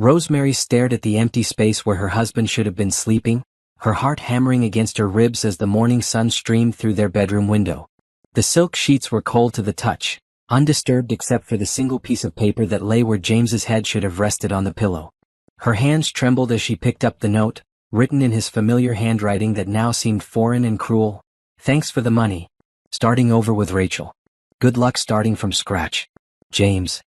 Rosemary stared at the empty space where her husband should have been sleeping, her heart hammering against her ribs as the morning sun streamed through their bedroom window. The silk sheets were cold to the touch, undisturbed except for the single piece of paper that lay where James's head should have rested on the pillow. Her hands trembled as she picked up the note, written in his familiar handwriting that now seemed foreign and cruel. "Thanks for the money. Starting over with Rachel. Good luck starting from scratch. James."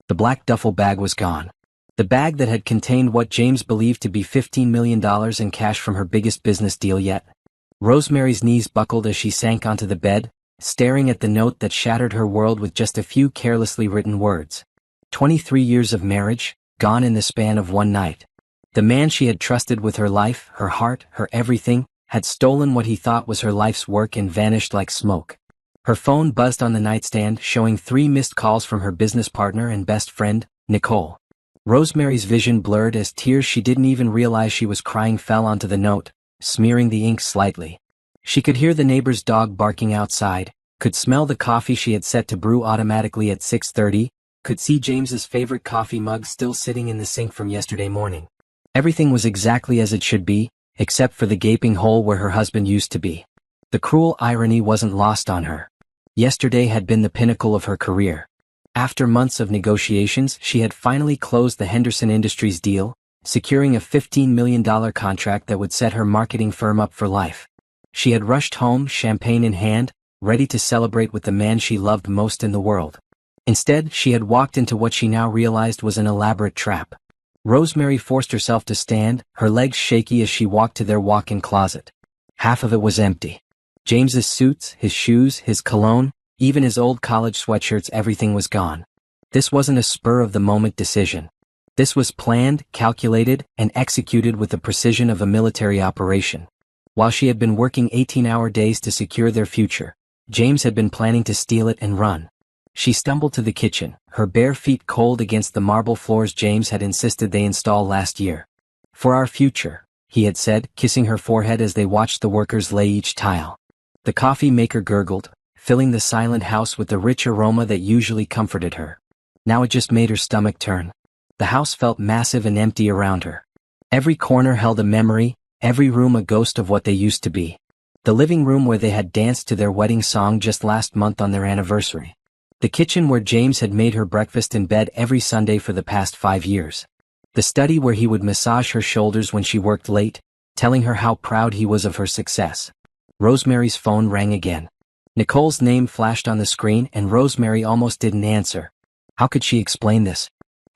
The black duffel bag was gone. The bag that had contained what James believed to be $15 million in cash from her biggest business deal yet. Rosemary's knees buckled as she sank onto the bed, staring at the note that shattered her world with just a few carelessly written words. 23 years of marriage, gone in the span of one night. The man she had trusted with her life, her heart, her everything, had stolen what he thought was her life's work and vanished like smoke. Her phone buzzed on the nightstand, showing 3 missed calls from her business partner and best friend, Nicole. Rosemary's vision blurred as tears she didn't even realize she was crying fell onto the note, smearing the ink slightly. She could hear the neighbor's dog barking outside, could smell the coffee she had set to brew automatically at 6:30, could see James's favorite coffee mug still sitting in the sink from yesterday morning. Everything was exactly as it should be, except for the gaping hole where her husband used to be. The cruel irony wasn't lost on her. Yesterday had been the pinnacle of her career. After months of negotiations, she had finally closed the Henderson Industries deal, securing a $15 million contract that would set her marketing firm up for life. She had rushed home, champagne in hand, ready to celebrate with the man she loved most in the world. Instead, she had walked into what she now realized was an elaborate trap. Rosemary forced herself to stand, her legs shaky as she walked to their walk-in closet. Half of it was empty. James's suits, his shoes, his cologne, even his old college sweatshirts, everything was gone. This wasn't a spur-of-the-moment decision. This was planned, calculated, and executed with the precision of a military operation. While she had been working 18-hour days to secure their future, James had been planning to steal it and run. She stumbled to the kitchen, her bare feet cold against the marble floors James had insisted they install last year. "For our future," he had said, kissing her forehead as they watched the workers lay each tile. The coffee maker gurgled, filling the silent house with the rich aroma that usually comforted her. Now it just made her stomach turn. The house felt massive and empty around her. Every corner held a memory, every room a ghost of what they used to be. The living room where they had danced to their wedding song just last month on their anniversary. The kitchen where James had made her breakfast in bed every Sunday for the past 5 years. The study where he would massage her shoulders when she worked late, telling her how proud he was of her success. Rosemary's phone rang again. Nicole's name flashed on the screen and Rosemary almost didn't answer. How could she explain this?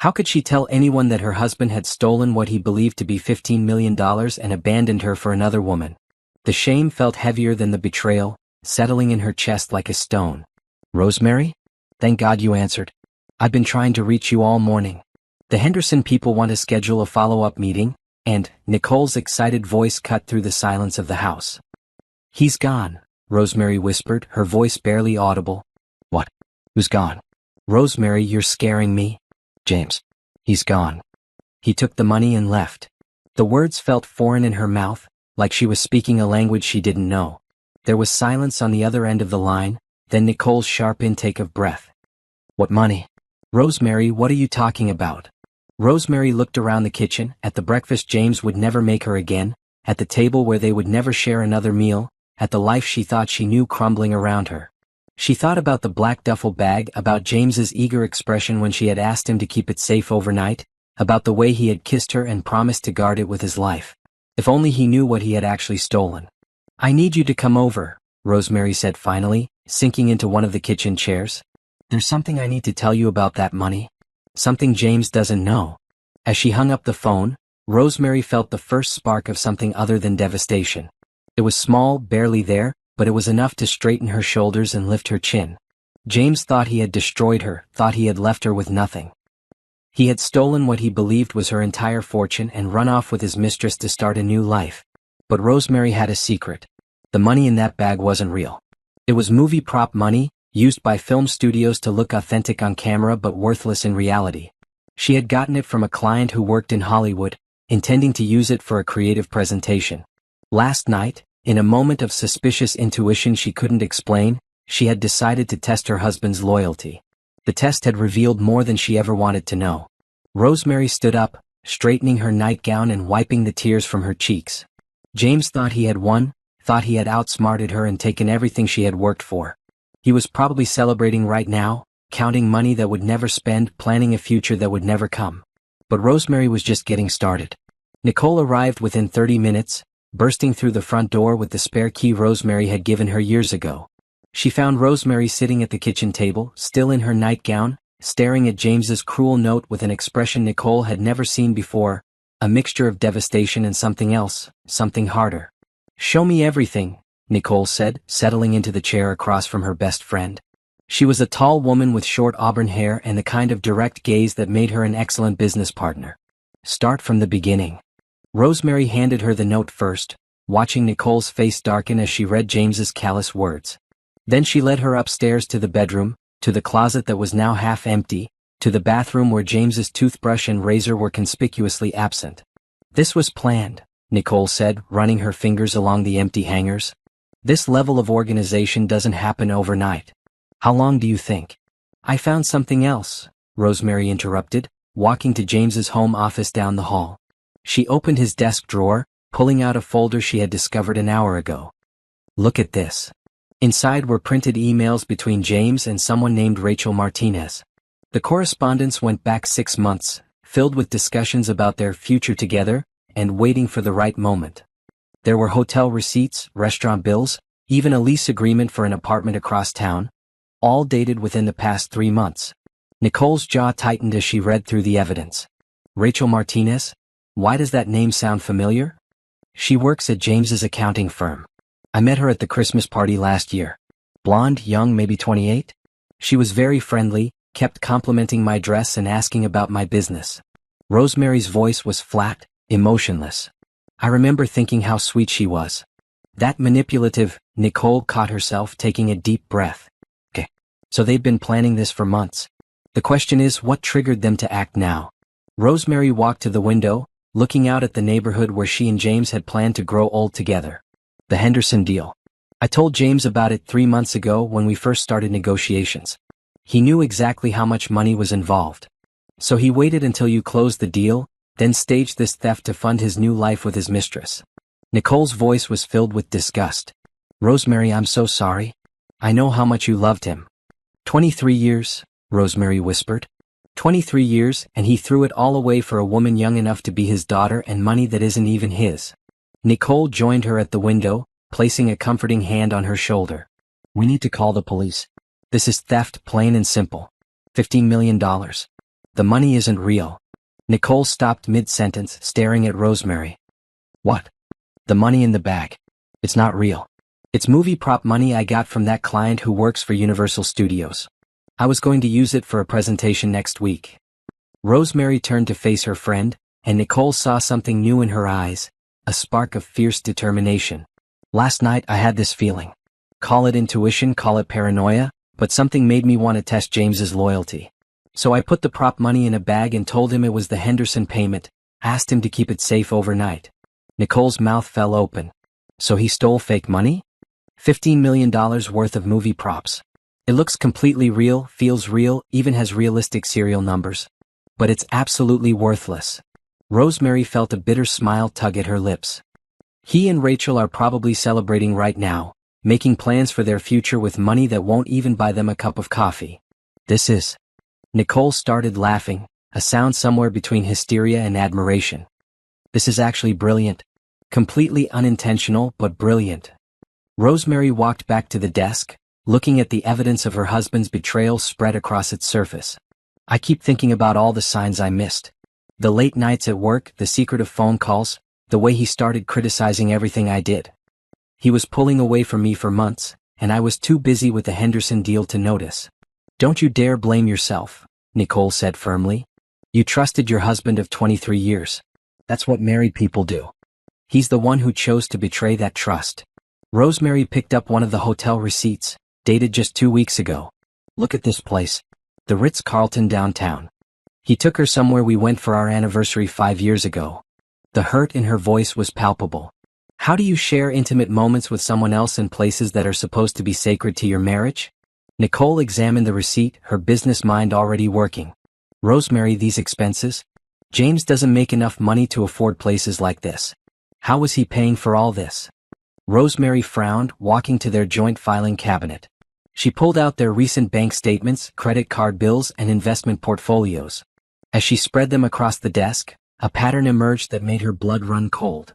How could she tell anyone that her husband had stolen what he believed to be $15 million and abandoned her for another woman? The shame felt heavier than the betrayal, settling in her chest like a stone. "Rosemary? Thank God you answered. I've been trying to reach you all morning. The Henderson people want to schedule a follow-up meeting," and Nicole's excited voice cut through the silence of the house. "He's gone," Rosemary whispered, her voice barely audible. "What? Who's gone?" "Rosemary, you're scaring me." "James. He's gone. He took the money and left." The words felt foreign in her mouth, like she was speaking a language she didn't know. There was silence on the other end of the line, then Nicole's sharp intake of breath. "What money?" "Rosemary, what are you talking about?" Rosemary looked around the kitchen, at the breakfast James would never make her again, at the table where they would never share another meal, at the life she thought she knew crumbling around her. She thought about the black duffel bag, about James's eager expression when she had asked him to keep it safe overnight, about the way he had kissed her and promised to guard it with his life. If only he knew what he had actually stolen. "I need you to come over," Rosemary said finally, sinking into one of the kitchen chairs. "There's something I need to tell you about that money. Something James doesn't know." As she hung up the phone, Rosemary felt the first spark of something other than devastation. It was small, barely there, but it was enough to straighten her shoulders and lift her chin. James thought he had destroyed her, thought he had left her with nothing. He had stolen what he believed was her entire fortune and run off with his mistress to start a new life. But Rosemary had a secret. The money in that bag wasn't real. It was movie prop money, used by film studios to look authentic on camera but worthless in reality. She had gotten it from a client who worked in Hollywood, intending to use it for a creative presentation. Last night, in a moment of suspicious intuition she couldn't explain, she had decided to test her husband's loyalty. The test had revealed more than she ever wanted to know. Rosemary stood up, straightening her nightgown and wiping the tears from her cheeks. James thought he had won, thought he had outsmarted her and taken everything she had worked for. He was probably celebrating right now, counting money that would never spend, planning a future that would never come. But Rosemary was just getting started. Nicole arrived within 30 minutes, bursting through the front door with the spare key Rosemary had given her years ago. She found Rosemary sitting at the kitchen table, still in her nightgown, staring at James's cruel note with an expression Nicole had never seen before, a mixture of devastation and something else, something harder. "Show me everything," Nicole said, settling into the chair across from her best friend. She was a tall woman with short auburn hair and the kind of direct gaze that made her an excellent business partner. "Start from the beginning." Rosemary handed her the note first, watching Nicole's face darken as she read James's callous words. Then she led her upstairs to the bedroom, to the closet that was now half empty, to the bathroom where James's toothbrush and razor were conspicuously absent. "This was planned," Nicole said, running her fingers along the empty hangers. "This level of organization doesn't happen overnight. How long do you think?" "I found something else," Rosemary interrupted, walking to James's home office down the hall. She opened his desk drawer, pulling out a folder she had discovered an hour ago. "Look at this." Inside were printed emails between James and someone named Rachel Martinez. The correspondence went back 6 months, filled with discussions about their future together, and waiting for the right moment. There were hotel receipts, restaurant bills, even a lease agreement for an apartment across town, all dated within the past 3 months. Nicole's jaw tightened as she read through the evidence. Rachel Martinez? Why does that name sound familiar? She works at James's accounting firm. I met her at the Christmas party last year. Blonde, young, maybe 28? She was very friendly, kept complimenting my dress and asking about my business. Rosemary's voice was flat, emotionless. I remember thinking how sweet she was. That manipulative. Nicole caught herself taking a deep breath. Okay, so they've been planning this for months. The question is, what triggered them to act now? Rosemary walked to the window, looking out at the neighborhood where she and James had planned to grow old together. The Henderson deal. I told James about it 3 months ago when we first started negotiations. He knew exactly how much money was involved. So he waited until you closed the deal, then staged this theft to fund his new life with his mistress. Nicole's voice was filled with disgust. Rosemary, I'm so sorry. I know how much you loved him. 23 years, Rosemary whispered. 23 years, and he threw it all away for a woman young enough to be his daughter and money that isn't even his. Nicole joined her at the window, placing a comforting hand on her shoulder. We need to call the police. This is theft, plain and simple. $15 million. The money isn't real. Nicole stopped mid-sentence, staring at Rosemary. What? The money in the bag. It's not real. It's movie prop money I got from that client who works for Universal Studios. I was going to use it for a presentation next week. Rosemary turned to face her friend, and Nicole saw something new in her eyes, a spark of fierce determination. Last night I had this feeling. Call it intuition, call it paranoia, but something made me want to test James's loyalty. So I put the prop money in a bag and told him it was the Henderson payment, asked him to keep it safe overnight. Nicole's mouth fell open. So he stole fake money? $15 million worth of movie props. It looks completely real, feels real, even has realistic serial numbers. But it's absolutely worthless. Rosemary felt a bitter smile tug at her lips. He and Rachel are probably celebrating right now, making plans for their future with money that won't even buy them a cup of coffee. This is... Nicole started laughing, a sound somewhere between hysteria and admiration. This is actually brilliant. Completely unintentional, but brilliant. Rosemary walked back to the desk, looking at the evidence of her husband's betrayal spread across its surface. I keep thinking about all the signs I missed. The late nights at work, the secretive phone calls, the way he started criticizing everything I did. He was pulling away from me for months, and I was too busy with the Henderson deal to notice. Don't you dare blame yourself, Nicole said firmly. You trusted your husband of 23 years. That's what married people do. He's the one who chose to betray that trust. Rosemary picked up one of the hotel receipts, dated just 2 weeks ago. Look at this place. The Ritz-Carlton downtown. He took her somewhere we went for our anniversary 5 years ago. The hurt in her voice was palpable. How do you share intimate moments with someone else in places that are supposed to be sacred to your marriage? Nicole examined the receipt, her business mind already working. Rosemary, these expenses? James doesn't make enough money to afford places like this. How was he paying for all this? Rosemary frowned, walking to their joint filing cabinet. She pulled out their recent bank statements, credit card bills, and investment portfolios. As she spread them across the desk, a pattern emerged that made her blood run cold.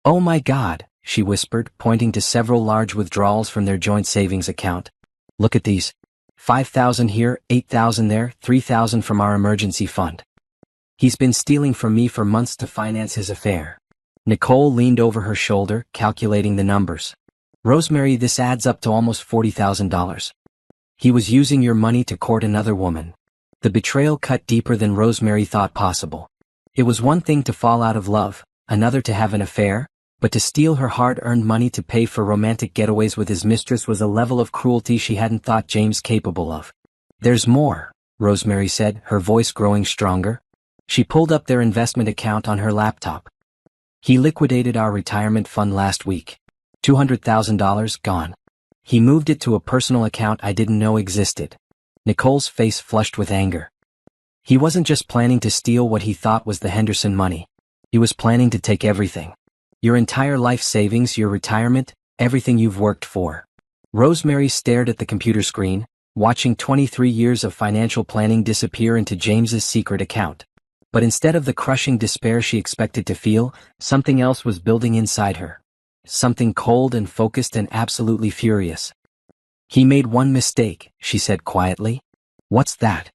"Oh my God," she whispered, pointing to several large withdrawals from their joint savings account. "Look at these. 5,000 here, 8,000 there, 3,000 from our emergency fund. He's been stealing from me for months to finance his affair." Nicole leaned over her shoulder, calculating the numbers. "Rosemary, this adds up to almost $40,000. He was using your money to court another woman." The betrayal cut deeper than Rosemary thought possible. It was one thing to fall out of love, another to have an affair, but to steal her hard-earned money to pay for romantic getaways with his mistress was a level of cruelty she hadn't thought James capable of. "There's more," Rosemary said, her voice growing stronger. She pulled up their investment account on her laptop. "He liquidated our retirement fund last week. $200,000 gone. He moved it to a personal account I didn't know existed." Nicole's face flushed with anger. "He wasn't just planning to steal what he thought was the Henderson money. He was planning to take everything. Your entire life savings, your retirement, everything you've worked for." Rosemary stared at the computer screen, watching 23 years of financial planning disappear into James's secret account. But instead of the crushing despair she expected to feel, something else was building inside her. Something cold and focused and absolutely furious. "He made one mistake," she said quietly. "What's that?"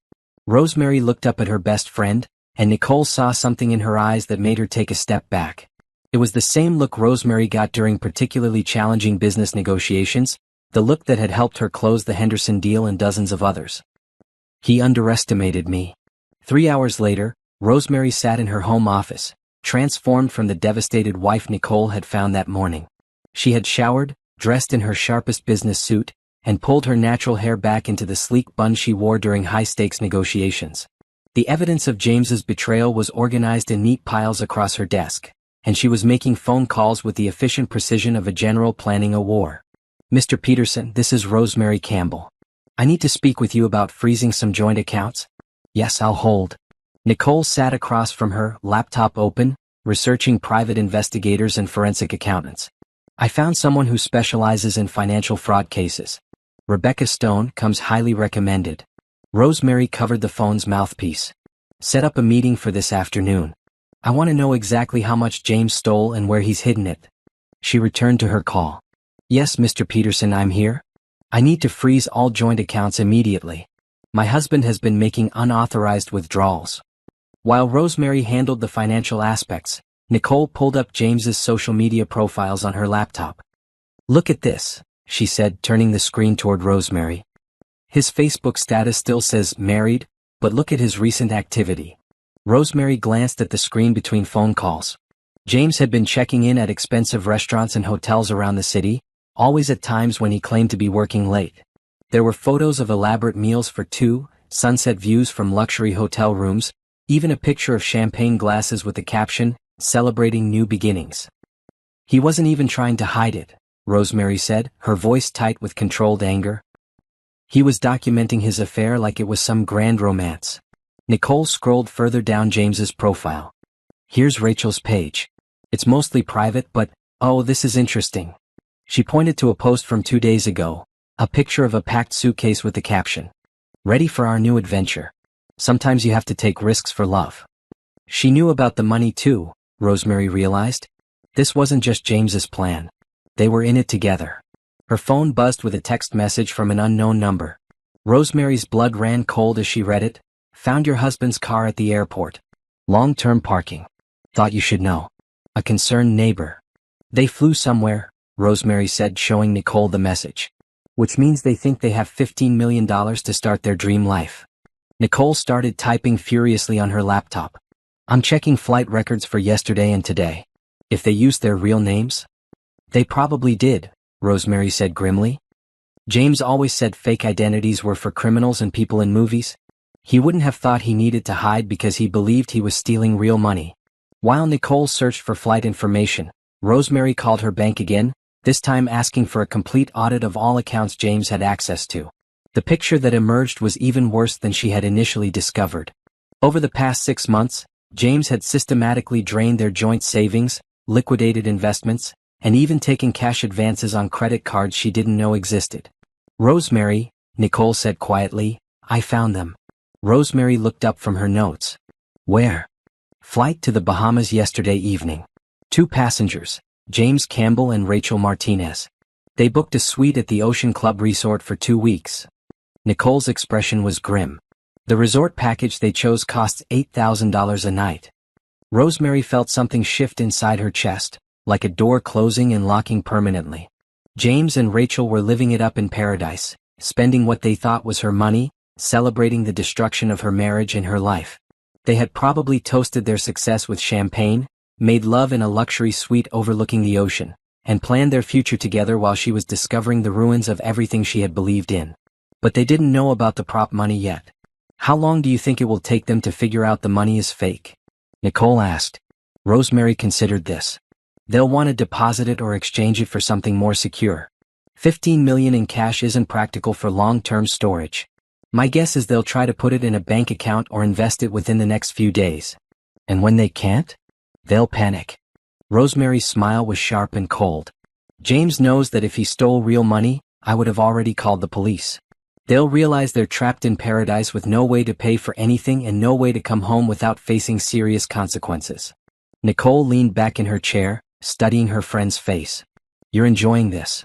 Rosemary looked up at her best friend, and Nicole saw something in her eyes that made her take a step back. It was the same look Rosemary got during particularly challenging business negotiations, the look that had helped her close the Henderson deal and dozens of others. "He underestimated me." 3 hours later, Rosemary sat in her home office, transformed from the devastated wife Nicole had found that morning. She had showered, dressed in her sharpest business suit, and pulled her natural hair back into the sleek bun she wore during high-stakes negotiations. The evidence of James's betrayal was organized in neat piles across her desk, and she was making phone calls with the efficient precision of a general planning a war. "Mr. Peterson, this is Rosemary Campbell. I need to speak with you about freezing some joint accounts." "Yes, I'll hold." Nicole sat across from her, laptop open, researching private investigators and forensic accountants. "I found someone who specializes in financial fraud cases. Rebecca Stone comes highly recommended." Rosemary covered the phone's mouthpiece. "Set up a meeting for this afternoon. I want to know exactly how much James stole and where he's hidden it." She returned to her call. "Yes, Mr. Peterson, I'm here. I need to freeze all joint accounts immediately. My husband has been making unauthorized withdrawals." While Rosemary handled the financial aspects, Nicole pulled up James's social media profiles on her laptop. "Look at this," she said, turning the screen toward Rosemary. "His Facebook status still says married, but look at his recent activity." Rosemary glanced at the screen between phone calls. James had been checking in at expensive restaurants and hotels around the city, always at times when he claimed to be working late. There were photos of elaborate meals for two, sunset views from luxury hotel rooms, even a picture of champagne glasses with the caption, "Celebrating New Beginnings." "He wasn't even trying to hide it," Rosemary said, her voice tight with controlled anger. "He was documenting his affair like it was some grand romance." Nicole scrolled further down James's profile. "Here's Rachel's page. It's mostly private, but, oh, this is interesting." She pointed to a post from 2 days ago, a picture of a packed suitcase with the caption, "Ready for our new adventure. Sometimes you have to take risks for love." She knew about the money too, Rosemary realized. This wasn't just James's plan. They were in it together. Her phone buzzed with a text message from an unknown number. Rosemary's blood ran cold as she read it. "Found your husband's car at the airport. Long-term parking. Thought you should know. A concerned neighbor." "They flew somewhere," Rosemary said, showing Nicole the message. "Which means they think they have $15 million to start their dream life." Nicole started typing furiously on her laptop. "I'm checking flight records for yesterday and today. If they used their real names?" "They probably did," Rosemary said grimly. "James always said fake identities were for criminals and people in movies. He wouldn't have thought he needed to hide because he believed he was stealing real money." While Nicole searched for flight information, Rosemary called her bank again, this time asking for a complete audit of all accounts James had access to. The picture that emerged was even worse than she had initially discovered. Over the past 6 months, James had systematically drained their joint savings, liquidated investments, and even taken cash advances on credit cards she didn't know existed. "Rosemary," Nicole said quietly, "I found them." Rosemary looked up from her notes. "Where?" "Flight to the Bahamas yesterday evening. 2 passengers, James Campbell and Rachel Martinez. They booked a suite at the Ocean Club Resort for 2 weeks." Nicole's expression was grim. The resort package they chose costs $8,000 a night. Rosemary felt something shift inside her chest, like a door closing and locking permanently. James and Rachel were living it up in paradise, spending what they thought was her money, celebrating the destruction of her marriage and her life. They had probably toasted their success with champagne, made love in a luxury suite overlooking the ocean, and planned their future together while she was discovering the ruins of everything she had believed in. But they didn't know about the prop money yet. "How long do you think it will take them to figure out the money is fake?" Nicole asked. Rosemary considered this. "They'll want to deposit it or exchange it for something more secure. $15 million in cash isn't practical for long-term storage. My guess is they'll try to put it in a bank account or invest it within the next few days. And when they can't, they'll panic." Rosemary's smile was sharp and cold. "James knows that if he stole real money, I would have already called the police. They'll realize they're trapped in paradise with no way to pay for anything and no way to come home without facing serious consequences." Nicole leaned back in her chair, studying her friend's face. "You're enjoying this."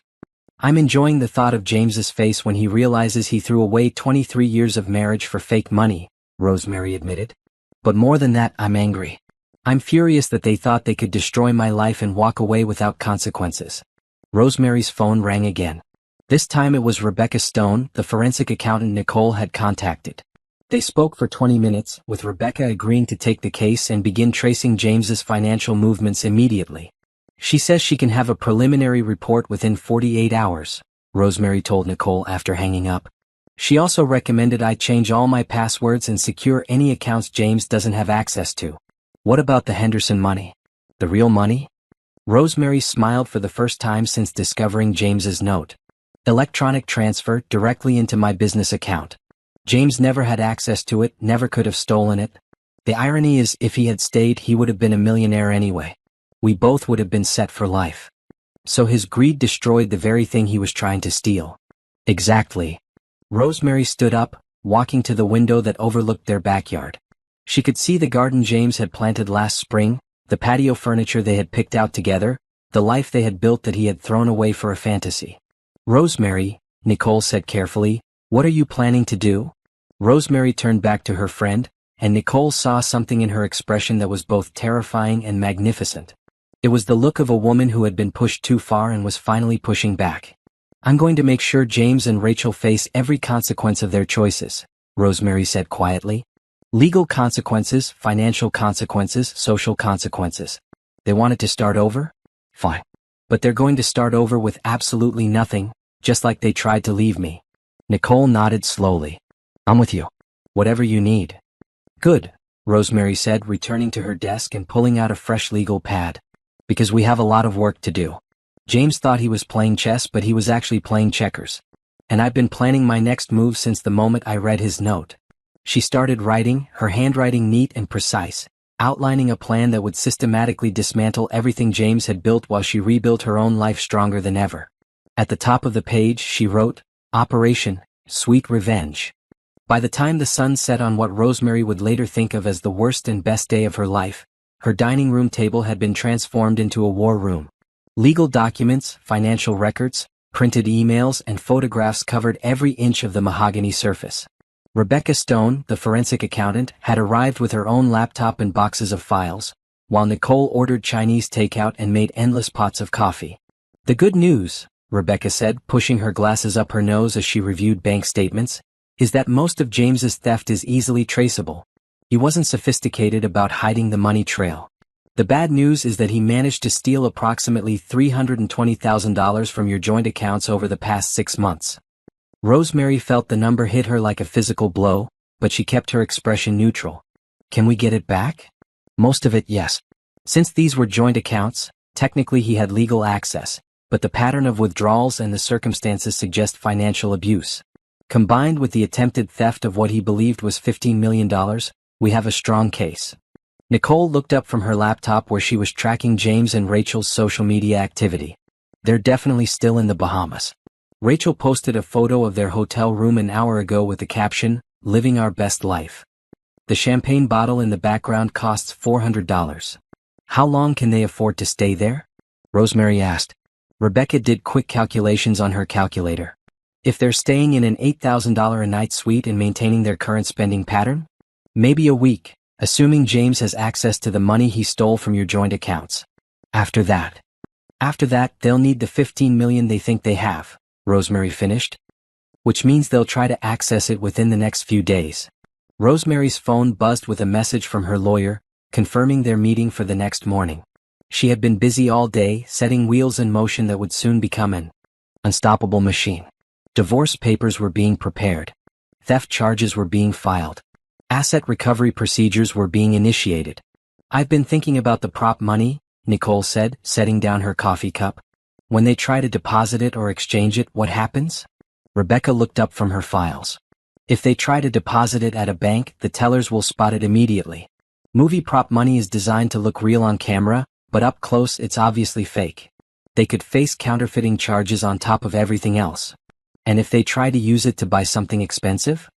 "I'm enjoying the thought of James's face when he realizes he threw away 23 years of marriage for fake money," Rosemary admitted. "But more than that, I'm angry. I'm furious that they thought they could destroy my life and walk away without consequences." Rosemary's phone rang again. This time it was Rebecca Stone, the forensic accountant Nicole had contacted. They spoke for 20 minutes, with Rebecca agreeing to take the case and begin tracing James's financial movements immediately. "She says she can have a preliminary report within 48 hours, Rosemary told Nicole after hanging up. "She also recommended I change all my passwords and secure any accounts James doesn't have access to." "What about the Henderson money? The real money?" Rosemary smiled for the first time since discovering James's note. "Electronic transfer directly into my business account. James never had access to it, never could have stolen it. The irony is, if he had stayed, he would have been a millionaire anyway. We both would have been set for life. So his greed destroyed the very thing he was trying to steal." "Exactly." Rosemary stood up, walking to the window that overlooked their backyard. She could see the garden James had planted last spring, the patio furniture they had picked out together, the life they had built that he had thrown away for a fantasy. "Rosemary," Nicole said carefully, "what are you planning to do?" Rosemary turned back to her friend, and Nicole saw something in her expression that was both terrifying and magnificent. It was the look of a woman who had been pushed too far and was finally pushing back. "I'm going to make sure James and Rachel face every consequence of their choices," Rosemary said quietly. "Legal consequences, financial consequences, social consequences. They wanted to start over? Fine. But they're going to start over with absolutely nothing, just like they tried to leave me." Nicole nodded slowly. "I'm with you. Whatever you need." "Good," Rosemary said, returning to her desk and pulling out a fresh legal pad. "Because we have a lot of work to do. James thought he was playing chess, but he was actually playing checkers. And I've been planning my next move since the moment I read his note." She started writing, her handwriting neat and precise, outlining a plan that would systematically dismantle everything James had built while she rebuilt her own life stronger than ever. At the top of the page, she wrote, "Operation Sweet Revenge." By the time the sun set on what Rosemary would later think of as the worst and best day of her life, her dining room table had been transformed into a war room. Legal documents, financial records, printed emails, and photographs covered every inch of the mahogany surface. Rebecca Stone, the forensic accountant, had arrived with her own laptop and boxes of files, while Nicole ordered Chinese takeout and made endless pots of coffee. "The good news," Rebecca said, pushing her glasses up her nose as she reviewed bank statements, "is that most of James's theft is easily traceable. He wasn't sophisticated about hiding the money trail. The bad news is that he managed to steal approximately $320,000 from your joint accounts over the past 6 months." Rosemary felt the number hit her like a physical blow, but she kept her expression neutral. "Can we get it back?" "Most of it, yes. Since these were joint accounts, technically he had legal access, but the pattern of withdrawals and the circumstances suggest financial abuse. Combined with the attempted theft of what he believed was $15 million, we have a strong case." Nicole looked up from her laptop where she was tracking James and Rachel's social media activity. They're definitely still in the Bahamas. Rachel posted a photo of their hotel room an hour ago with the caption, "Living our best life." The champagne bottle in the background costs $400. How long can they afford to stay there? Rosemary asked. Rebecca did quick calculations on her calculator. If they're staying in an $8,000 a night suite and maintaining their current spending pattern? Maybe a week, assuming James has access to the money he stole from your joint accounts. After that, they'll need the $15 million they think they have, Rosemary finished. Which means they'll try to access it within the next few days. Rosemary's phone buzzed with a message from her lawyer, confirming their meeting for the next morning. She had been busy all day, setting wheels in motion that would soon become an unstoppable machine. Divorce papers were being prepared. Theft charges were being filed. Asset recovery procedures were being initiated. I've been thinking about the prop money, Nicole said, setting down her coffee cup. When they try to deposit it or exchange it, what happens? Rebecca looked up from her files. If they try to deposit it at a bank, the tellers will spot it immediately. Movie prop money is designed to look real on camera, but up close it's obviously fake. They could face counterfeiting charges on top of everything else. And if they try to use it to buy something expensive?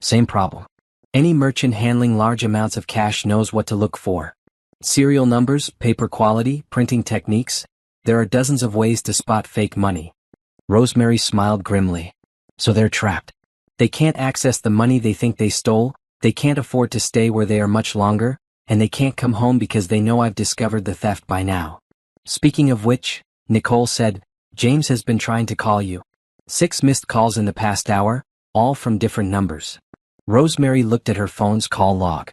Same problem. Any merchant handling large amounts of cash knows what to look for. Serial numbers, paper quality, printing techniques. There are dozens of ways to spot fake money. Rosemary smiled grimly. So they're trapped. They can't access the money they think they stole, they can't afford to stay where they are much longer, and they can't come home because they know I've discovered the theft by now. Speaking of which, Nicole said, James has been trying to call you. 6 missed calls in the past hour, all from different numbers. Rosemary looked at her phone's call log.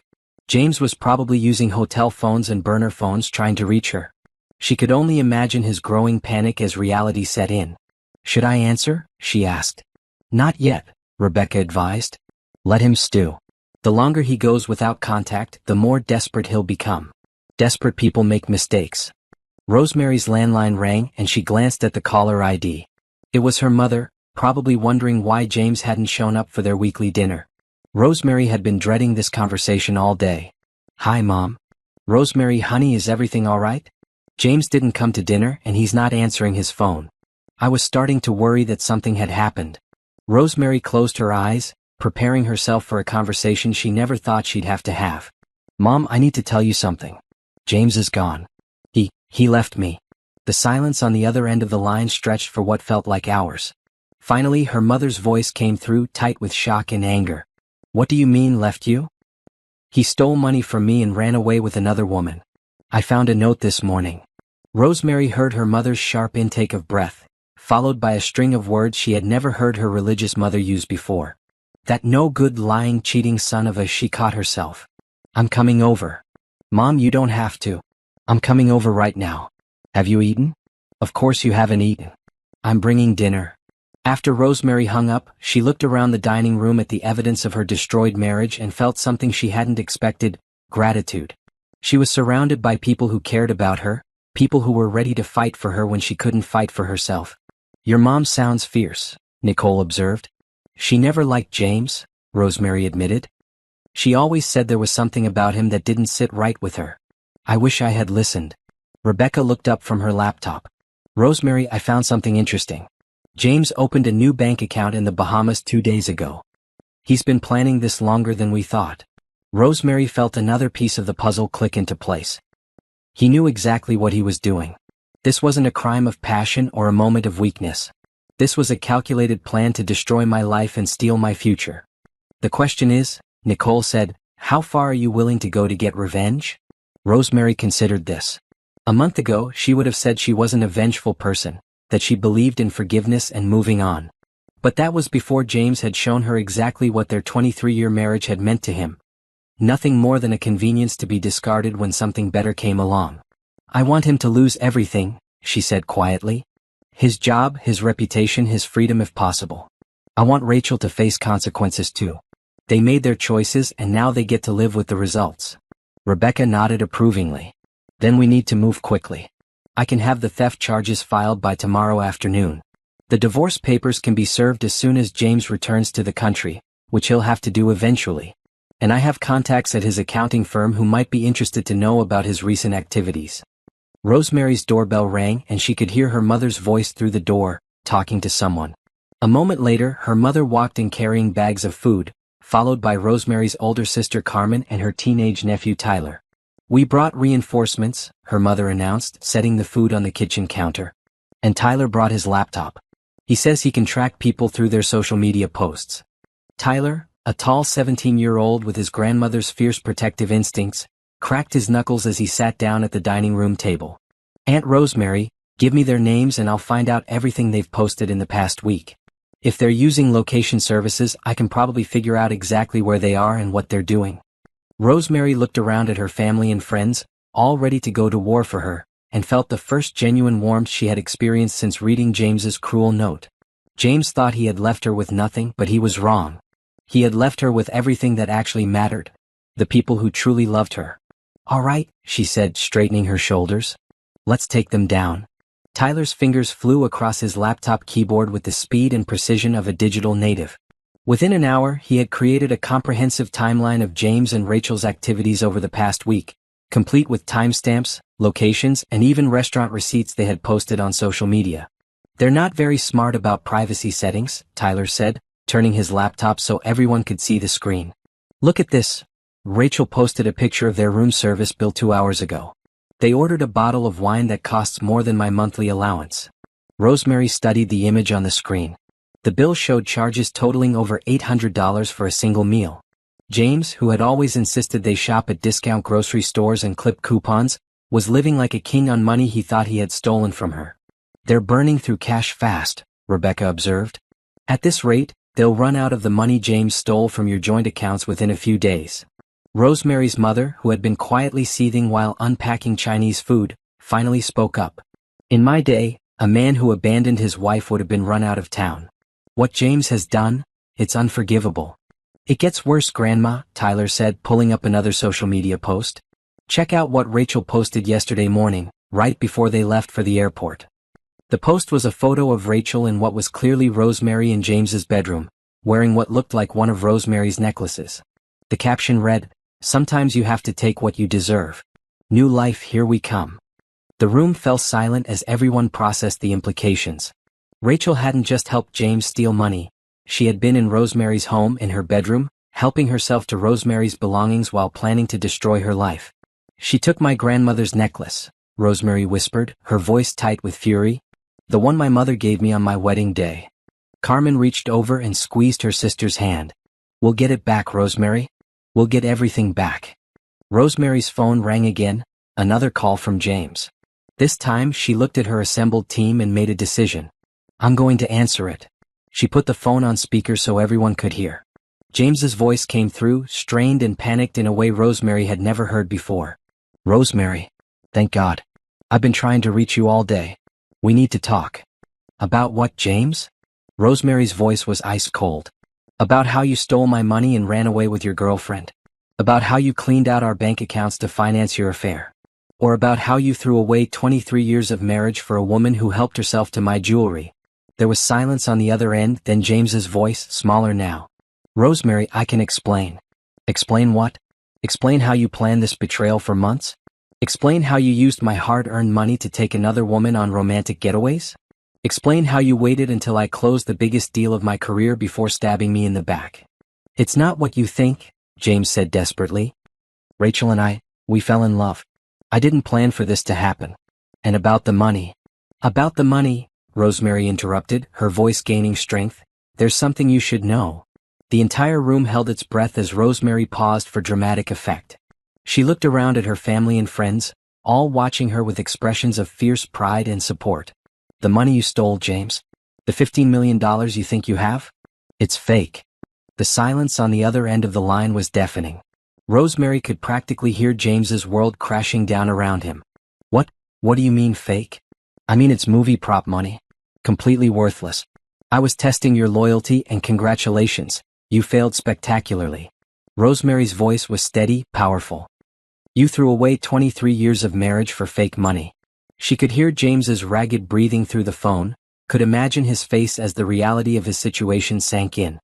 James was probably using hotel phones and burner phones trying to reach her. She could only imagine his growing panic as reality set in. Should I answer? She asked. Not yet, Rebecca advised. Let him stew. The longer he goes without contact, the more desperate he'll become. Desperate people make mistakes. Rosemary's landline rang and she glanced at the caller ID. It was her mother, probably wondering why James hadn't shown up for their weekly dinner. Rosemary had been dreading this conversation all day. Hi, Mom. Rosemary, honey, is everything all right? James didn't come to dinner and he's not answering his phone. I was starting to worry that something had happened. Rosemary closed her eyes, preparing herself for a conversation she never thought she'd have to have. Mom, I need to tell you something. James is gone. He left me. The silence on the other end of the line stretched for what felt like hours. Finally, her mother's voice came through, tight with shock and anger. What do you mean, left you? He stole money from me and ran away with another woman. I found a note this morning. Rosemary heard her mother's sharp intake of breath, followed by a string of words she had never heard her religious mother use before. That no-good, lying, cheating son of a, she caught herself. I'm coming over. Mom, you don't have to. I'm coming over right now. Have you eaten? Of course you haven't eaten. I'm bringing dinner. After Rosemary hung up, she looked around the dining room at the evidence of her destroyed marriage and felt something she hadn't expected, gratitude. She was surrounded by people who cared about her, people who were ready to fight for her when she couldn't fight for herself. Your mom sounds fierce, Nicole observed. She never liked James, Rosemary admitted. She always said there was something about him that didn't sit right with her. I wish I had listened. Rebecca looked up from her laptop. Rosemary, I found something interesting. James opened a new bank account in the Bahamas 2 days ago. He's been planning this longer than we thought. Rosemary felt another piece of the puzzle click into place. He knew exactly what he was doing. This wasn't a crime of passion or a moment of weakness. This was a calculated plan to destroy my life and steal my future. The question is, Nicole said, how far are you willing to go to get revenge? Rosemary considered this. A month ago, she would have said she wasn't a vengeful person, that she believed in forgiveness and moving on. But that was before James had shown her exactly what their 23-year marriage had meant to him. Nothing more than a convenience to be discarded when something better came along. I want him to lose everything, she said quietly. His job, his reputation, his freedom if possible. I want Rachel to face consequences too. They made their choices and now they get to live with the results. Rebecca nodded approvingly. Then we need to move quickly. I can have the theft charges filed by tomorrow afternoon. The divorce papers can be served as soon as James returns to the country, which he'll have to do eventually. And I have contacts at his accounting firm who might be interested to know about his recent activities. Rosemary's doorbell rang and she could hear her mother's voice through the door, talking to someone. A moment later, her mother walked in carrying bags of food, followed by Rosemary's older sister Carmen and her teenage nephew Tyler. "We brought reinforcements," her mother announced, setting the food on the kitchen counter. "And Tyler brought his laptop. He says he can track people through their social media posts." Tyler, a tall 17-year-old with his grandmother's fierce protective instincts, cracked his knuckles as he sat down at the dining room table. "Aunt Rosemary, give me their names and I'll find out everything they've posted in the past week. If they're using location services, I can probably figure out exactly where they are and what they're doing." Rosemary looked around at her family and friends, all ready to go to war for her, and felt the first genuine warmth she had experienced since reading James's cruel note. James thought he had left her with nothing, but he was wrong. He had left her with everything that actually mattered. The people who truly loved her. "All right," she said, straightening her shoulders. "Let's take them down." Tyler's fingers flew across his laptop keyboard with the speed and precision of a digital native. Within an hour, he had created a comprehensive timeline of James and Rachel's activities over the past week, complete with timestamps, locations, and even restaurant receipts they had posted on social media. "They're not very smart about privacy settings," Tyler said, turning his laptop so everyone could see the screen. "Look at this." Rachel posted a picture of their room service bill 2 hours ago. "They ordered a bottle of wine that costs more than my monthly allowance." Rosemary studied the image on the screen. The bill showed charges totaling over $800 for a single meal. James, who had always insisted they shop at discount grocery stores and clip coupons, was living like a king on money he thought he had stolen from her. "They're burning through cash fast," Rebecca observed. "At this rate, they'll run out of the money James stole from your joint accounts within a few days." Rosemary's mother, who had been quietly seething while unpacking Chinese food, finally spoke up. "In my day, a man who abandoned his wife would have been run out of town. What James has done, it's unforgivable." "It gets worse, Grandma," Tyler said, pulling up another social media post. "Check out what Rachel posted yesterday morning, right before they left for the airport." The post was a photo of Rachel in what was clearly Rosemary in James's bedroom, wearing what looked like one of Rosemary's necklaces. The caption read, "Sometimes you have to take what you deserve. New life, here we come." The room fell silent as everyone processed the implications. Rachel hadn't just helped James steal money. She had been in Rosemary's home in her bedroom, helping herself to Rosemary's belongings while planning to destroy her life. "She took my grandmother's necklace," Rosemary whispered, her voice tight with fury. "The one my mother gave me on my wedding day." Carmen reached over and squeezed her sister's hand. "We'll get it back, Rosemary. We'll get everything back." Rosemary's phone rang again, another call from James. This time she looked at her assembled team and made a decision. "I'm going to answer it." She put the phone on speaker so everyone could hear. James's voice came through, strained and panicked in a way Rosemary had never heard before. "Rosemary. Thank God. I've been trying to reach you all day. We need to talk." "About what, James?" Rosemary's voice was ice cold. "About how you stole my money and ran away with your girlfriend. About how you cleaned out our bank accounts to finance your affair. Or about how you threw away 23 years of marriage for a woman who helped herself to my jewelry." There was silence on the other end, then James's voice, smaller now. "Rosemary, I can explain." "Explain what?" "Explain how you planned this betrayal for months? Explain how you used my hard-earned money to take another woman on romantic getaways? Explain how you waited until I closed the biggest deal of my career before stabbing me in the back." "It's not what you think," James said desperately. "Rachel and I, we fell in love. I didn't plan for this to happen. And about the money." "About the money," Rosemary interrupted, her voice gaining strength, "there's something you should know." The entire room held its breath as Rosemary paused for dramatic effect. She looked around at her family and friends, all watching her with expressions of fierce pride and support. "The money you stole, James? The $15 million you think you have? It's fake." The silence on the other end of the line was deafening. Rosemary could practically hear James's world crashing down around him. What do you mean fake?" "I mean it's movie prop money. Completely worthless. I was testing your loyalty and congratulations, you failed spectacularly." Rosemary's voice was steady, powerful. "You threw away 23 years of marriage for fake money." She could hear James's ragged breathing through the phone, could imagine his face as the reality of his situation sank in.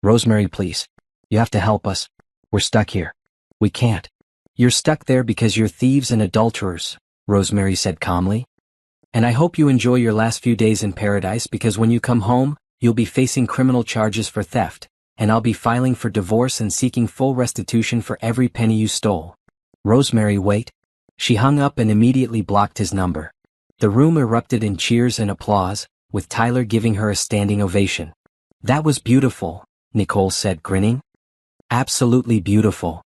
"Rosemary, please. You have to help us. We're stuck here. We can't. You're stuck there because you're thieves and adulterers, Rosemary said calmly. And I hope you enjoy your last few days in paradise because when you come home, you'll be facing criminal charges for theft, and I'll be filing for divorce and seeking full restitution for every penny you stole. Rosemary, wait. She hung up and immediately blocked his number. The room erupted in cheers and applause, with Tyler giving her a standing ovation. That was beautiful, Nicole said, grinning. Absolutely beautiful.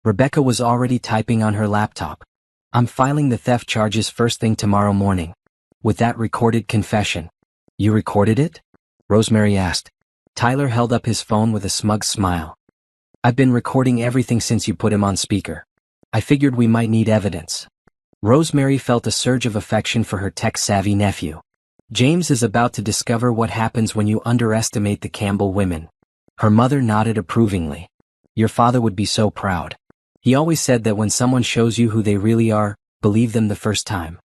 Rebecca was already typing on her laptop. I'm filing the theft charges first thing tomorrow morning. With that recorded confession. You recorded it? Rosemary asked. Tyler held up his phone with a smug smile. I've been recording everything since you put him on speaker. I figured we might need evidence. Rosemary felt a surge of affection for her tech-savvy nephew. James is about to discover what happens when you underestimate the Campbell women. Her mother nodded approvingly. Your father would be so proud. He always said that when someone shows you who they really are, believe them the first time.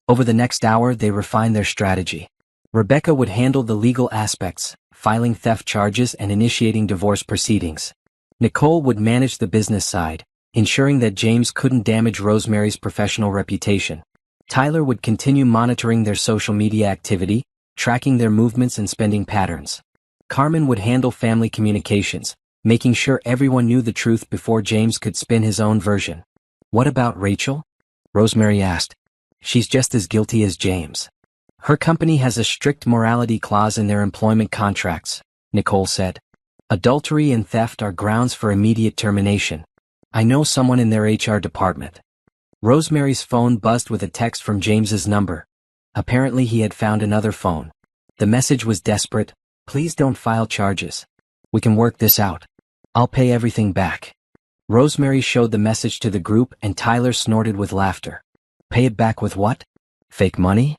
Over the next hour they refined their strategy. Rebecca would handle the legal aspects, filing theft charges and initiating divorce proceedings. Nicole would manage the business side, ensuring that James couldn't damage Rosemary's professional reputation. Tyler would continue monitoring their social media activity, tracking their movements and spending patterns. Carmen would handle family communications, making sure everyone knew the truth before James could spin his own version. What about Rachel? Rosemary asked. She's just as guilty as James. Her company has a strict morality clause in their employment contracts, Nicole said. Adultery and theft are grounds for immediate termination. I know someone in their HR department. Rosemary's phone buzzed with a text from James's number. Apparently he had found another phone. The message was desperate. Please don't file charges. We can work this out. I'll pay everything back. Rosemary showed the message to the group and Tyler snorted with laughter. Pay it back with what? Fake money?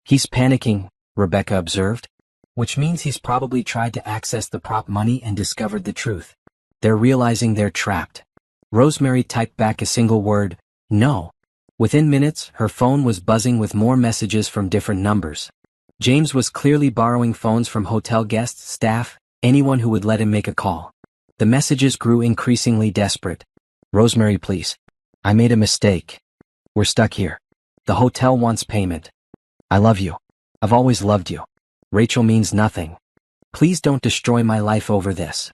He's panicking, Rebecca observed. Which means he's probably tried to access the prop money and discovered the truth. They're realizing they're trapped. Rosemary typed back a single word, no. Within minutes, her phone was buzzing with more messages from different numbers. James was clearly borrowing phones from hotel guests, staff, anyone who would let him make a call. The messages grew increasingly desperate. Rosemary, please. I made a mistake. We're stuck here. The hotel wants payment. I love you. I've always loved you. Rachel means nothing. Please don't destroy my life over this.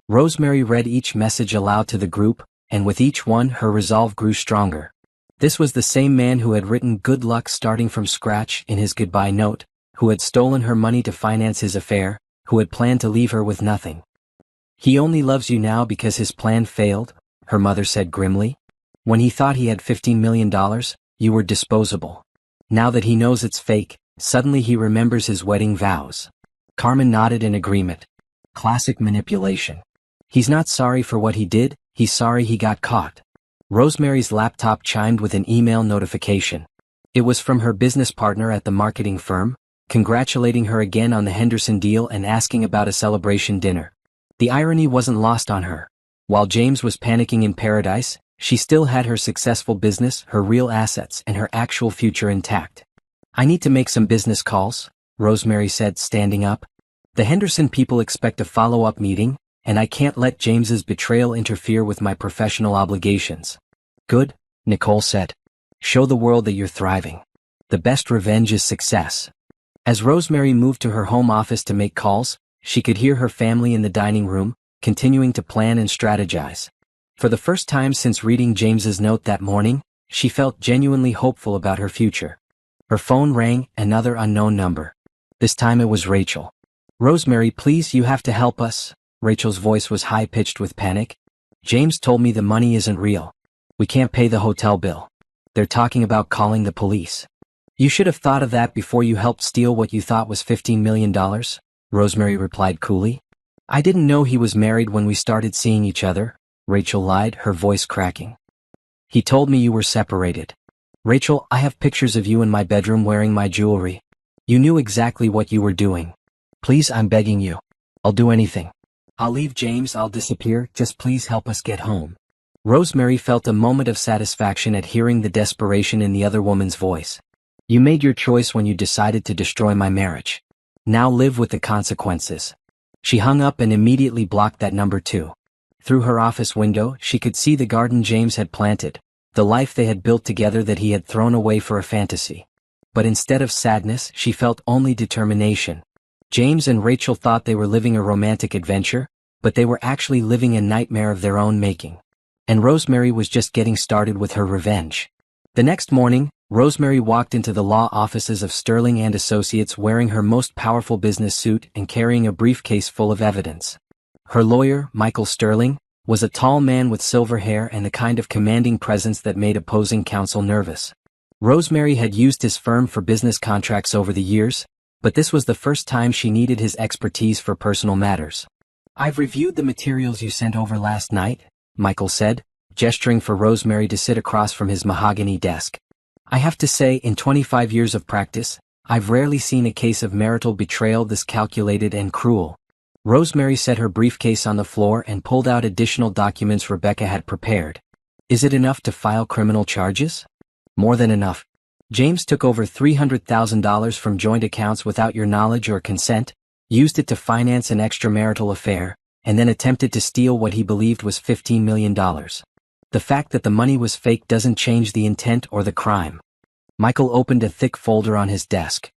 Rosemary read each message aloud to the group, and with each one her resolve grew stronger. This was the same man who had written good luck starting from scratch in his goodbye note, who had stolen her money to finance his affair, who had planned to leave her with nothing. He only loves you now because his plan failed, her mother said grimly. When he thought he had $15 million, you were disposable. Now that he knows it's fake, suddenly he remembers his wedding vows. Carmen nodded in agreement. Classic manipulation. He's not sorry for what he did, he's sorry he got caught. Rosemary's laptop chimed with an email notification. It was from her business partner at the marketing firm, congratulating her again on the Henderson deal and asking about a celebration dinner. The irony wasn't lost on her. While James was panicking in paradise, she still had her successful business, her real assets, and her actual future intact. I need to make some business calls, Rosemary said, standing up. The Henderson people expect a follow-up meeting, and I can't let James's betrayal interfere with my professional obligations. Good, Nicole said. Show the world that you're thriving. The best revenge is success. As Rosemary moved to her home office to make calls, she could hear her family in the dining room, continuing to plan and strategize. For the first time since reading James's note that morning, she felt genuinely hopeful about her future. Her phone rang, another unknown number. This time it was Rachel. Rosemary, please, you have to help us. Rachel's voice was high-pitched with panic. James told me the money isn't real. We can't pay the hotel bill. They're talking about calling the police. You should have thought of that before you helped steal what you thought was $15 million, Rosemary replied coolly. I didn't know he was married when we started seeing each other, Rachel lied, her voice cracking. He told me you were separated. Rachel, I have pictures of you in my bedroom wearing my jewelry. You knew exactly what you were doing. Please, I'm begging you. I'll do anything. I'll leave James, I'll disappear, just please help us get home. Rosemary felt a moment of satisfaction at hearing the desperation in the other woman's voice. You made your choice when you decided to destroy my marriage. Now live with the consequences. She hung up and immediately blocked that number too. Through her office window, she could see the garden James had planted, the life they had built together that he had thrown away for a fantasy. But instead of sadness, she felt only determination. James and Rachel thought they were living a romantic adventure, but they were actually living a nightmare of their own making. And Rosemary was just getting started with her revenge. The next morning, Rosemary walked into the law offices of Sterling and Associates wearing her most powerful business suit and carrying a briefcase full of evidence. Her lawyer, Michael Sterling, was a tall man with silver hair and the kind of commanding presence that made opposing counsel nervous. Rosemary had used his firm for business contracts over the years, but this was the first time she needed his expertise for personal matters. "I've reviewed the materials you sent over last night," Michael said, gesturing for Rosemary to sit across from his mahogany desk. "I have to say, in 25 years of practice, I've rarely seen a case of marital betrayal this calculated and cruel." Rosemary set her briefcase on the floor and pulled out additional documents Rebecca had prepared. "Is it enough to file criminal charges?" "More than enough. James took over $300,000 from joint accounts without your knowledge or consent, used it to finance an extramarital affair, and then attempted to steal what he believed was $15 million. The fact that the money was fake doesn't change the intent or the crime." Michael opened a thick folder on his desk.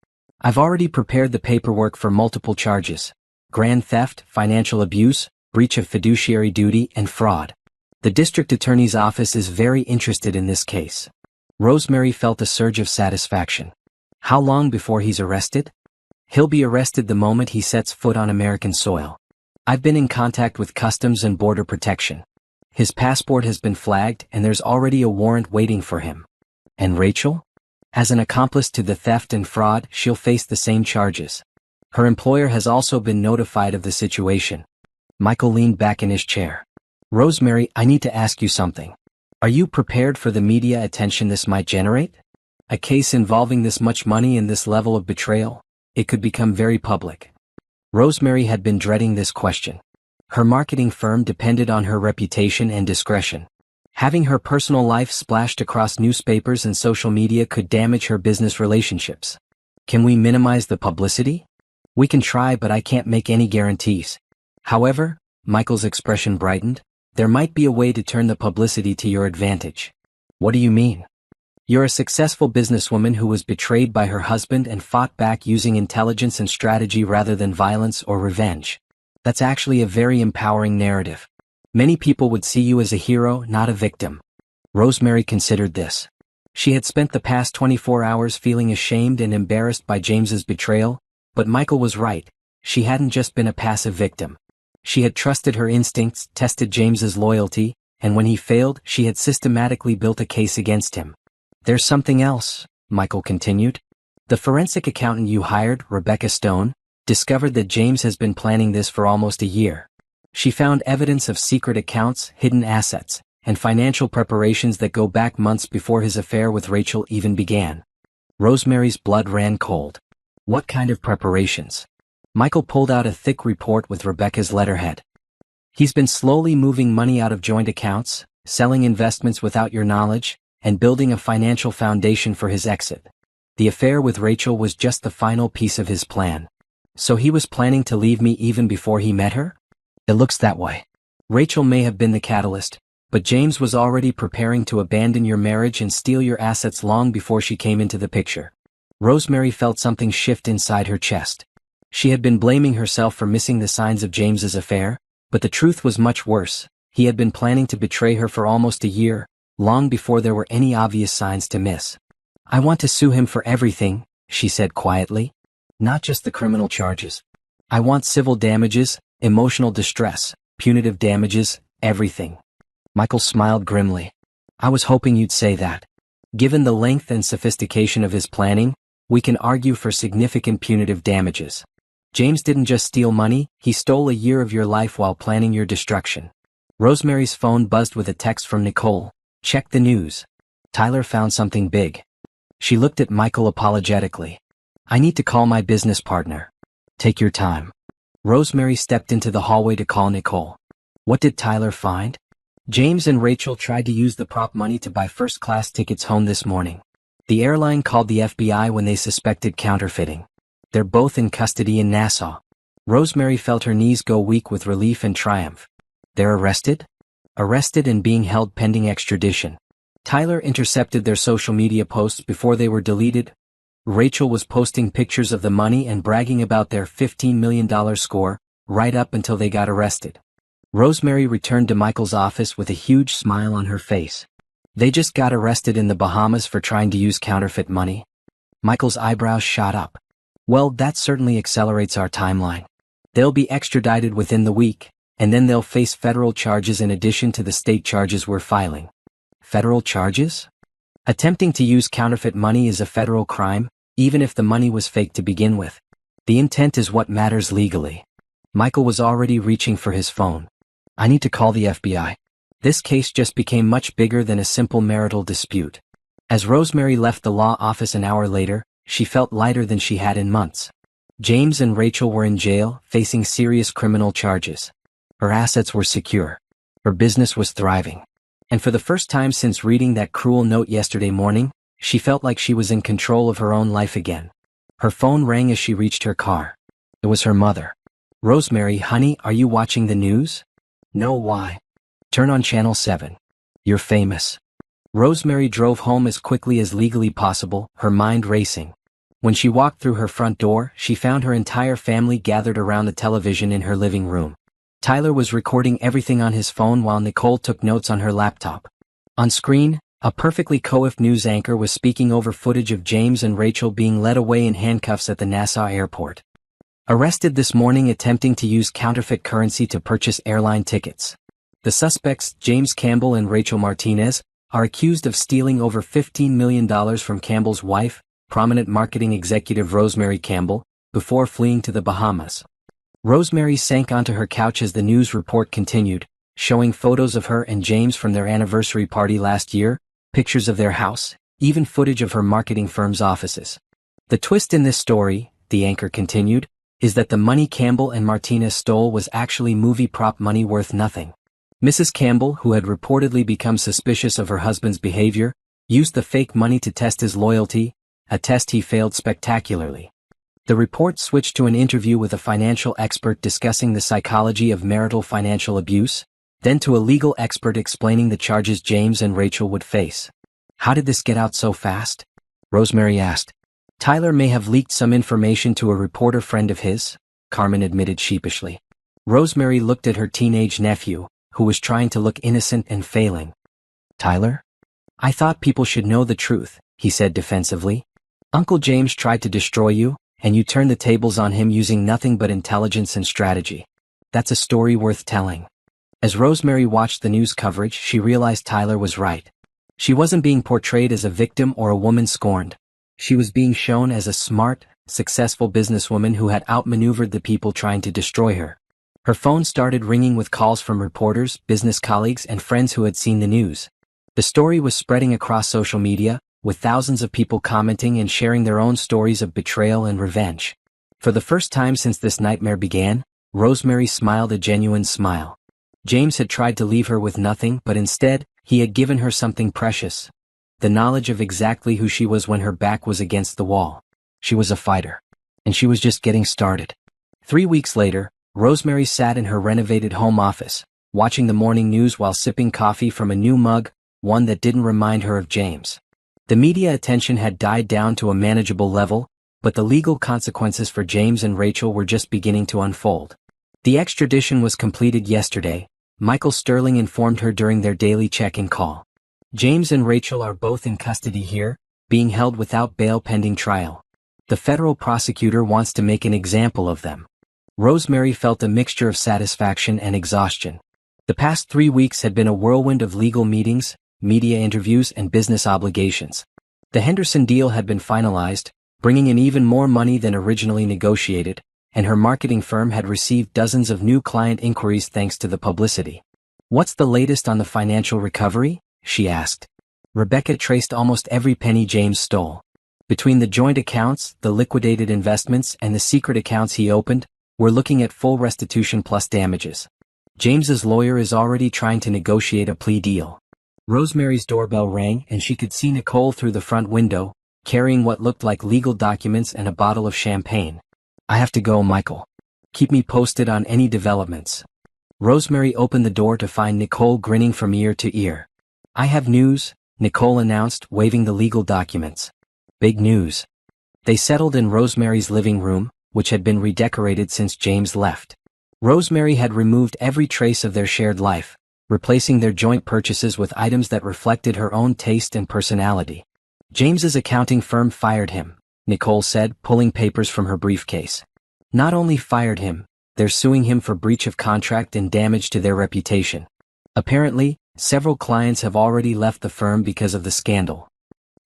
"I've already prepared the paperwork for multiple charges: grand theft, financial abuse, breach of fiduciary duty, and fraud. The district attorney's office is very interested in this case." Rosemary felt a surge of satisfaction. "How long before he's arrested?" "He'll be arrested the moment he sets foot on American soil. I've been in contact with Customs and Border Protection. His passport has been flagged and there's already a warrant waiting for him." "And Rachel?" "As an accomplice to the theft and fraud, she'll face the same charges. Her employer has also been notified of the situation." Michael leaned back in his chair. "Rosemary, I need to ask you something. Are you prepared for the media attention this might generate? A case involving this much money and this level of betrayal, it could become very public." Rosemary had been dreading this question. Her marketing firm depended on her reputation and discretion. Having her personal life splashed across newspapers and social media could damage her business relationships. "Can we minimize the publicity?" "We can try, but I can't make any guarantees." "However," Michael's expression brightened, "there might be a way to turn the publicity to your advantage." "What do you mean?" "You're a successful businesswoman who was betrayed by her husband and fought back using intelligence and strategy rather than violence or revenge. That's actually a very empowering narrative. Many people would see you as a hero, not a victim." Rosemary considered this. She had spent the past 24 hours feeling ashamed and embarrassed by James's betrayal, but Michael was right. She hadn't just been a passive victim. She had trusted her instincts, tested James's loyalty, and when he failed, she had systematically built a case against him. "There's something else," Michael continued. "The forensic accountant you hired, Rebecca Stone, discovered that James has been planning this for almost a year. She found evidence of secret accounts, hidden assets, and financial preparations that go back months before his affair with Rachel even began." Rosemary's blood ran cold. "What kind of preparations?" Michael pulled out a thick report with Rebecca's letterhead. "He's been slowly moving money out of joint accounts, selling investments without your knowledge, and building a financial foundation for his exit. The affair with Rachel was just the final piece of his plan. So he was planning to leave me even before he met her?" "It looks that way. Rachel may have been the catalyst, but James was already preparing to abandon your marriage and steal your assets long before she came into the picture." Rosemary felt something shift inside her chest. She had been blaming herself for missing the signs of James's affair, but the truth was much worse. He had been planning to betray her for almost a year, long before there were any obvious signs to miss. "I want to sue him for everything," she said quietly. "Not just the criminal charges. I want civil damages, emotional distress, punitive damages, everything." Michael smiled grimly. "I was hoping you'd say that. Given the length and sophistication of his planning, we can argue for significant punitive damages. James didn't just steal money, he stole a year of your life while planning your destruction." Rosemary's phone buzzed with a text from Nicole. "Check the news. Tyler found something big." She looked at Michael apologetically. "I need to call my business partner." "Take your time." Rosemary stepped into the hallway to call Nicole. "What did Tyler find?" "James and Rachel tried to use the prop money to buy first-class tickets home this morning. The airline called the FBI when they suspected counterfeiting. They're both in custody in Nassau." Rosemary felt her knees go weak with relief and triumph. They're arrested? Arrested and being held pending extradition. Tyler intercepted their social media posts before they were deleted. Rachel was posting pictures of the money and bragging about their $15 million score, right up until they got arrested. Rosemary returned to Michael's office with a huge smile on her face. They just got arrested in the Bahamas for trying to use counterfeit money. Michael's eyebrows shot up. Well, that certainly accelerates our timeline. They'll be extradited within the week, and then they'll face federal charges in addition to the state charges we're filing. Federal charges? Attempting to use counterfeit money is a federal crime, even if the money was fake to begin with. The intent is what matters legally. Michael was already reaching for his phone. I need to call the FBI. This case just became much bigger than a simple marital dispute. As Rosemary left the law office an hour later, she felt lighter than she had in months. James and Rachel were in jail, facing serious criminal charges. Her assets were secure. Her business was thriving. And for the first time since reading that cruel note yesterday morning, she felt like she was in control of her own life again. Her phone rang as she reached her car. It was her mother. Rosemary, honey, are you watching the news? No, why? Turn on Channel 7. You're famous. Rosemary drove home as quickly as legally possible, her mind racing. When she walked through her front door, she found her entire family gathered around the television in her living room. Tyler was recording everything on his phone while Nicole took notes on her laptop. On screen, a perfectly coiffed news anchor was speaking over footage of James and Rachel being led away in handcuffs at the Nassau airport. Arrested this morning attempting to use counterfeit currency to purchase airline tickets. The suspects, James Campbell and Rachel Martinez, are accused of stealing over $15 million from Campbell's wife, prominent marketing executive Rosemary Campbell, before fleeing to the Bahamas. Rosemary sank onto her couch as the news report continued, showing photos of her and James from their anniversary party last year, pictures of their house, even footage of her marketing firm's offices. The twist in this story, the anchor continued, is that the money Campbell and Martinez stole was actually movie prop money worth nothing. Mrs. Campbell, who had reportedly become suspicious of her husband's behavior, used the fake money to test his loyalty, a test he failed spectacularly. The report switched to an interview with a financial expert discussing the psychology of marital financial abuse, then to a legal expert explaining the charges James and Rachel would face. How did this get out so fast? Rosemary asked. Tyler may have leaked some information to a reporter friend of his, Carmen admitted sheepishly. Rosemary looked at her teenage nephew, who was trying to look innocent and failing. Tyler? I thought people should know the truth, he said defensively. Uncle James tried to destroy you, and you turned the tables on him using nothing but intelligence and strategy. That's a story worth telling. As Rosemary watched the news coverage, she realized Tyler was right. She wasn't being portrayed as a victim or a woman scorned. She was being shown as a smart, successful businesswoman who had outmaneuvered the people trying to destroy her. Her phone started ringing with calls from reporters, business colleagues, and friends who had seen the news. The story was spreading across social media, with thousands of people commenting and sharing their own stories of betrayal and revenge. For the first time since this nightmare began, Rosemary smiled a genuine smile. James had tried to leave her with nothing, but instead, he had given her something precious. The knowledge of exactly who she was when her back was against the wall. She was a fighter. And she was just getting started. 3 weeks later, Rosemary sat in her renovated home office, watching the morning news while sipping coffee from a new mug, one that didn't remind her of James. The media attention had died down to a manageable level, but the legal consequences for James and Rachel were just beginning to unfold. The extradition was completed yesterday, Michael Sterling informed her during their daily check-in call. James and Rachel are both in custody here, being held without bail pending trial. The federal prosecutor wants to make an example of them. Rosemary felt a mixture of satisfaction and exhaustion. The past 3 weeks had been a whirlwind of legal meetings, media interviews, and business obligations. The Henderson deal had been finalized, bringing in even more money than originally negotiated, and her marketing firm had received dozens of new client inquiries thanks to the publicity. What's the latest on the financial recovery? She asked. Rebecca traced almost every penny James stole. Between the joint accounts, the liquidated investments, and the secret accounts he opened, we're looking at full restitution plus damages. James's lawyer is already trying to negotiate a plea deal. Rosemary's doorbell rang and she could see Nicole through the front window, carrying what looked like legal documents and a bottle of champagne. I have to go, Michael. Keep me posted on any developments. Rosemary opened the door to find Nicole grinning from ear to ear. "I have news," Nicole announced, waving the legal documents. "Big news." They settled in Rosemary's living room, which had been redecorated since James left. Rosemary had removed every trace of their shared life, replacing their joint purchases with items that reflected her own taste and personality. "James's accounting firm fired him," Nicole said, pulling papers from her briefcase. "Not only fired him, they're suing him for breach of contract and damage to their reputation. Apparently, several clients have already left the firm because of the scandal."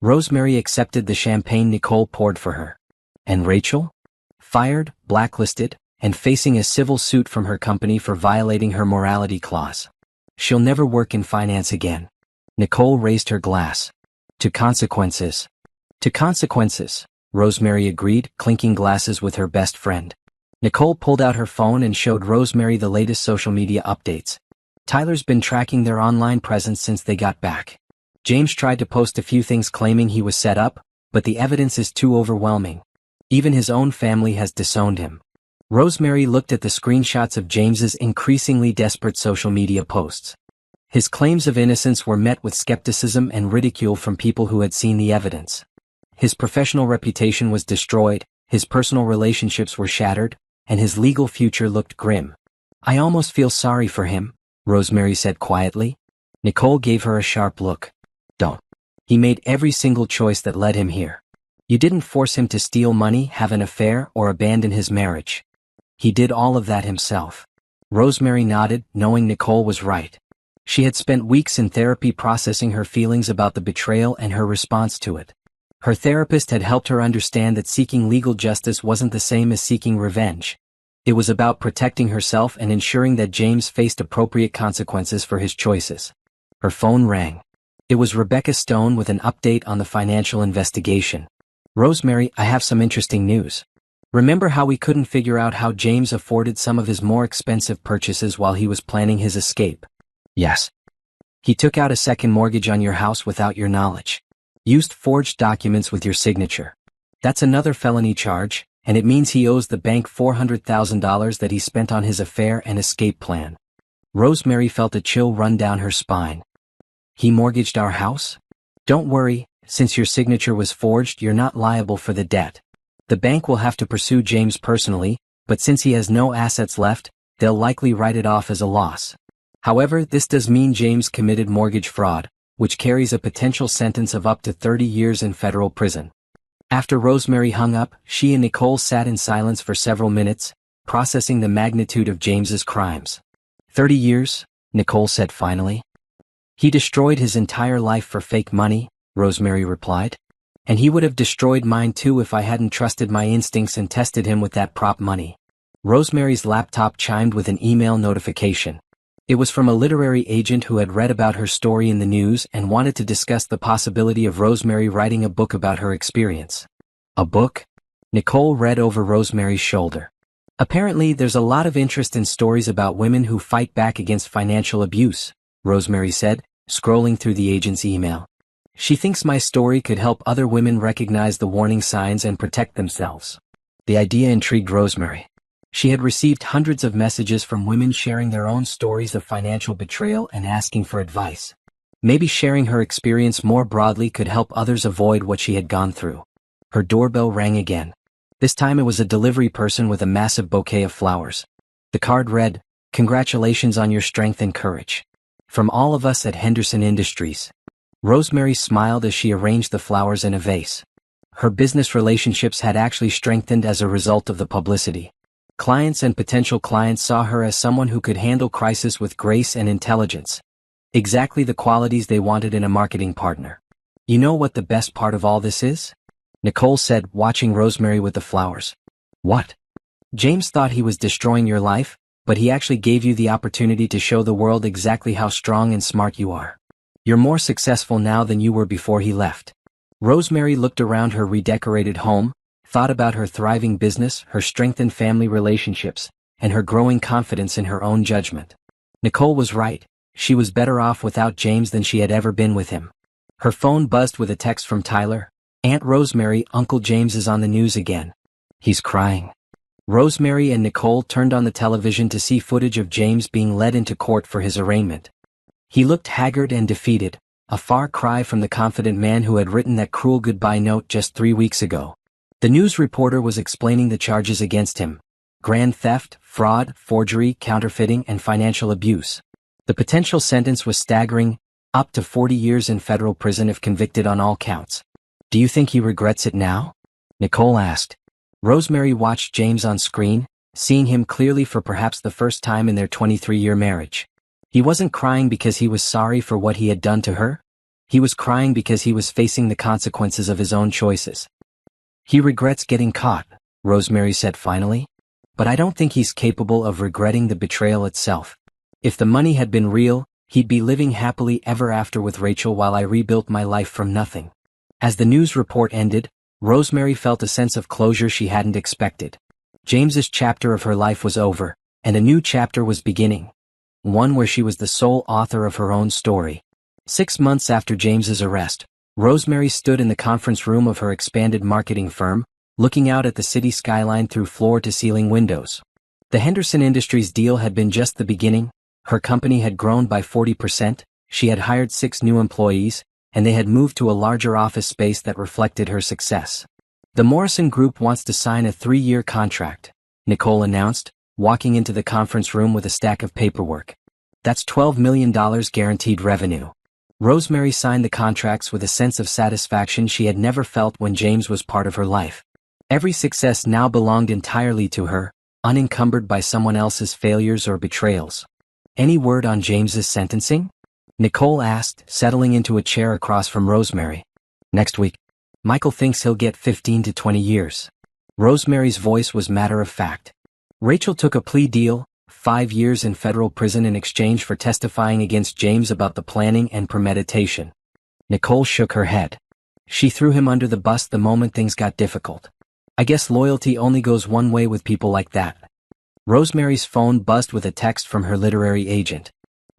Rosemary accepted the champagne Nicole poured for her. "And Rachel?" "Fired, blacklisted, and facing a civil suit from her company for violating her morality clause. She'll never work in finance again." Nicole raised her glass. "To consequences." "To consequences," Rosemary agreed, clinking glasses with her best friend. Nicole pulled out her phone and showed Rosemary the latest social media updates. Tyler's been tracking their online presence since they got back. James tried to post a few things claiming he was set up, but the evidence is too overwhelming. Even his own family has disowned him. Rosemary looked at the screenshots of James's increasingly desperate social media posts. His claims of innocence were met with skepticism and ridicule from people who had seen the evidence. His professional reputation was destroyed, his personal relationships were shattered, and his legal future looked grim. "I almost feel sorry for him," Rosemary said quietly. Nicole gave her a sharp look. "Don't. He made every single choice that led him here. You didn't force him to steal money, have an affair, or abandon his marriage. He did all of that himself." Rosemary nodded, knowing Nicole was right. She had spent weeks in therapy processing her feelings about the betrayal and her response to it. Her therapist had helped her understand that seeking legal justice wasn't the same as seeking revenge. It was about protecting herself and ensuring that James faced appropriate consequences for his choices. Her phone rang. It was Rebecca Stone with an update on the financial investigation. "Rosemary, I have some interesting news. Remember how we couldn't figure out how James afforded some of his more expensive purchases while he was planning his escape?" "Yes. He took out a second mortgage on your house without your knowledge. Used forged documents with your signature. That's another felony charge, and it means he owes the bank $400,000 that he spent on his affair and escape plan." Rosemary felt a chill run down her spine. "He mortgaged our house? Don't worry, since your signature was forged, you're not liable for the debt. The bank will have to pursue James personally, but since he has no assets left, they'll likely write it off as a loss. However, this does mean James committed mortgage fraud, which carries a potential sentence of up to 30 years in federal prison." After Rosemary hung up, she and Nicole sat in silence for several minutes, processing the magnitude of James's crimes. 30 years, Nicole said finally. "He destroyed his entire life for fake money," Rosemary replied. "And he would have destroyed mine too if I hadn't trusted my instincts and tested him with that prop money." Rosemary's laptop chimed with an email notification. It was from a literary agent who had read about her story in the news and wanted to discuss the possibility of Rosemary writing a book about her experience. "A book?" Nicole read over Rosemary's shoulder. "Apparently there's a lot of interest in stories about women who fight back against financial abuse," Rosemary said, scrolling through the agent's email. "She thinks my story could help other women recognize the warning signs and protect themselves." The idea intrigued Rosemary. She had received hundreds of messages from women sharing their own stories of financial betrayal and asking for advice. Maybe sharing her experience more broadly could help others avoid what she had gone through. Her doorbell rang again. This time it was a delivery person with a massive bouquet of flowers. The card read, "Congratulations on your strength and courage. From all of us at Henderson Industries." Rosemary smiled as she arranged the flowers in a vase. Her business relationships had actually strengthened as a result of the publicity. Clients and potential clients saw her as someone who could handle crisis with grace and intelligence. Exactly the qualities they wanted in a marketing partner. "You know what the best part of all this is?" Nicole said, watching Rosemary with the flowers. "What?" "James thought he was destroying your life, but he actually gave you the opportunity to show the world exactly how strong and smart you are. You're more successful now than you were before he left." Rosemary looked around her redecorated home, thought about her thriving business, her strengthened family relationships, and her growing confidence in her own judgment. Nicole was right. She was better off without James than she had ever been with him. Her phone buzzed with a text from Tyler. "Aunt Rosemary, Uncle James is on the news again. He's crying." Rosemary and Nicole turned on the television to see footage of James being led into court for his arraignment. He looked haggard and defeated, a far cry from the confident man who had written that cruel goodbye note just 3 weeks ago. The news reporter was explaining the charges against him: grand theft, fraud, forgery, counterfeiting, and financial abuse. The potential sentence was staggering, up to 40 years in federal prison if convicted on all counts. "Do you think he regrets it now?" Nicole asked. Rosemary watched James on screen, seeing him clearly for perhaps the first time in their 23-year marriage. He wasn't crying because he was sorry for what he had done to her. He was crying because he was facing the consequences of his own choices. "He regrets getting caught," Rosemary said finally. "But I don't think he's capable of regretting the betrayal itself. If the money had been real, he'd be living happily ever after with Rachel while I rebuilt my life from nothing." As the news report ended, Rosemary felt a sense of closure she hadn't expected. James's chapter of her life was over, and a new chapter was beginning. One where she was the sole author of her own story. 6 months after James's arrest, Rosemary stood in the conference room of her expanded marketing firm, looking out at the city skyline through floor-to-ceiling windows. The Henderson Industries deal had been just the beginning. Her company had grown by 40%, she had hired 6 new employees, and they had moved to a larger office space that reflected her success. "The Morrison Group wants to sign a 3-year contract," Nicole announced, walking into the conference room with a stack of paperwork. "That's $12 million guaranteed revenue." Rosemary signed the contracts with a sense of satisfaction she had never felt when James was part of her life. Every success now belonged entirely to her, unencumbered by someone else's failures or betrayals. "Any word on James's sentencing?" Nicole asked, settling into a chair across from Rosemary. "Next week. Michael thinks he'll get 15 to 20 years. Rosemary's voice was matter-of-fact. "Rachel took a plea deal, 5 years in federal prison in exchange for testifying against James about the planning and premeditation." Nicole shook her head. "She threw him under the bus the moment things got difficult. I guess loyalty only goes one way with people like that." Rosemary's phone buzzed with a text from her literary agent.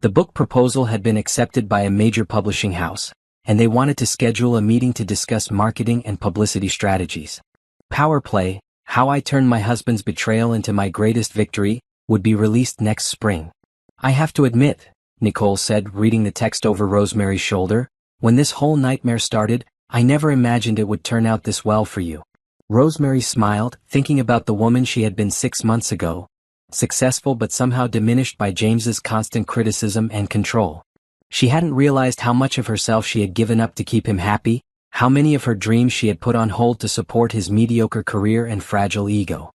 The book proposal had been accepted by a major publishing house, and they wanted to schedule a meeting to discuss marketing and publicity strategies. Power Play: How I Turned My Husband's Betrayal into My Greatest Victory would be released next spring. "I have to admit," Nicole said, reading the text over Rosemary's shoulder, "when this whole nightmare started, I never imagined it would turn out this well for you." Rosemary smiled, thinking about the woman she had been 6 months ago. Successful but somehow diminished by James's constant criticism and control. She hadn't realized how much of herself she had given up to keep him happy, how many of her dreams she had put on hold to support his mediocre career and fragile ego.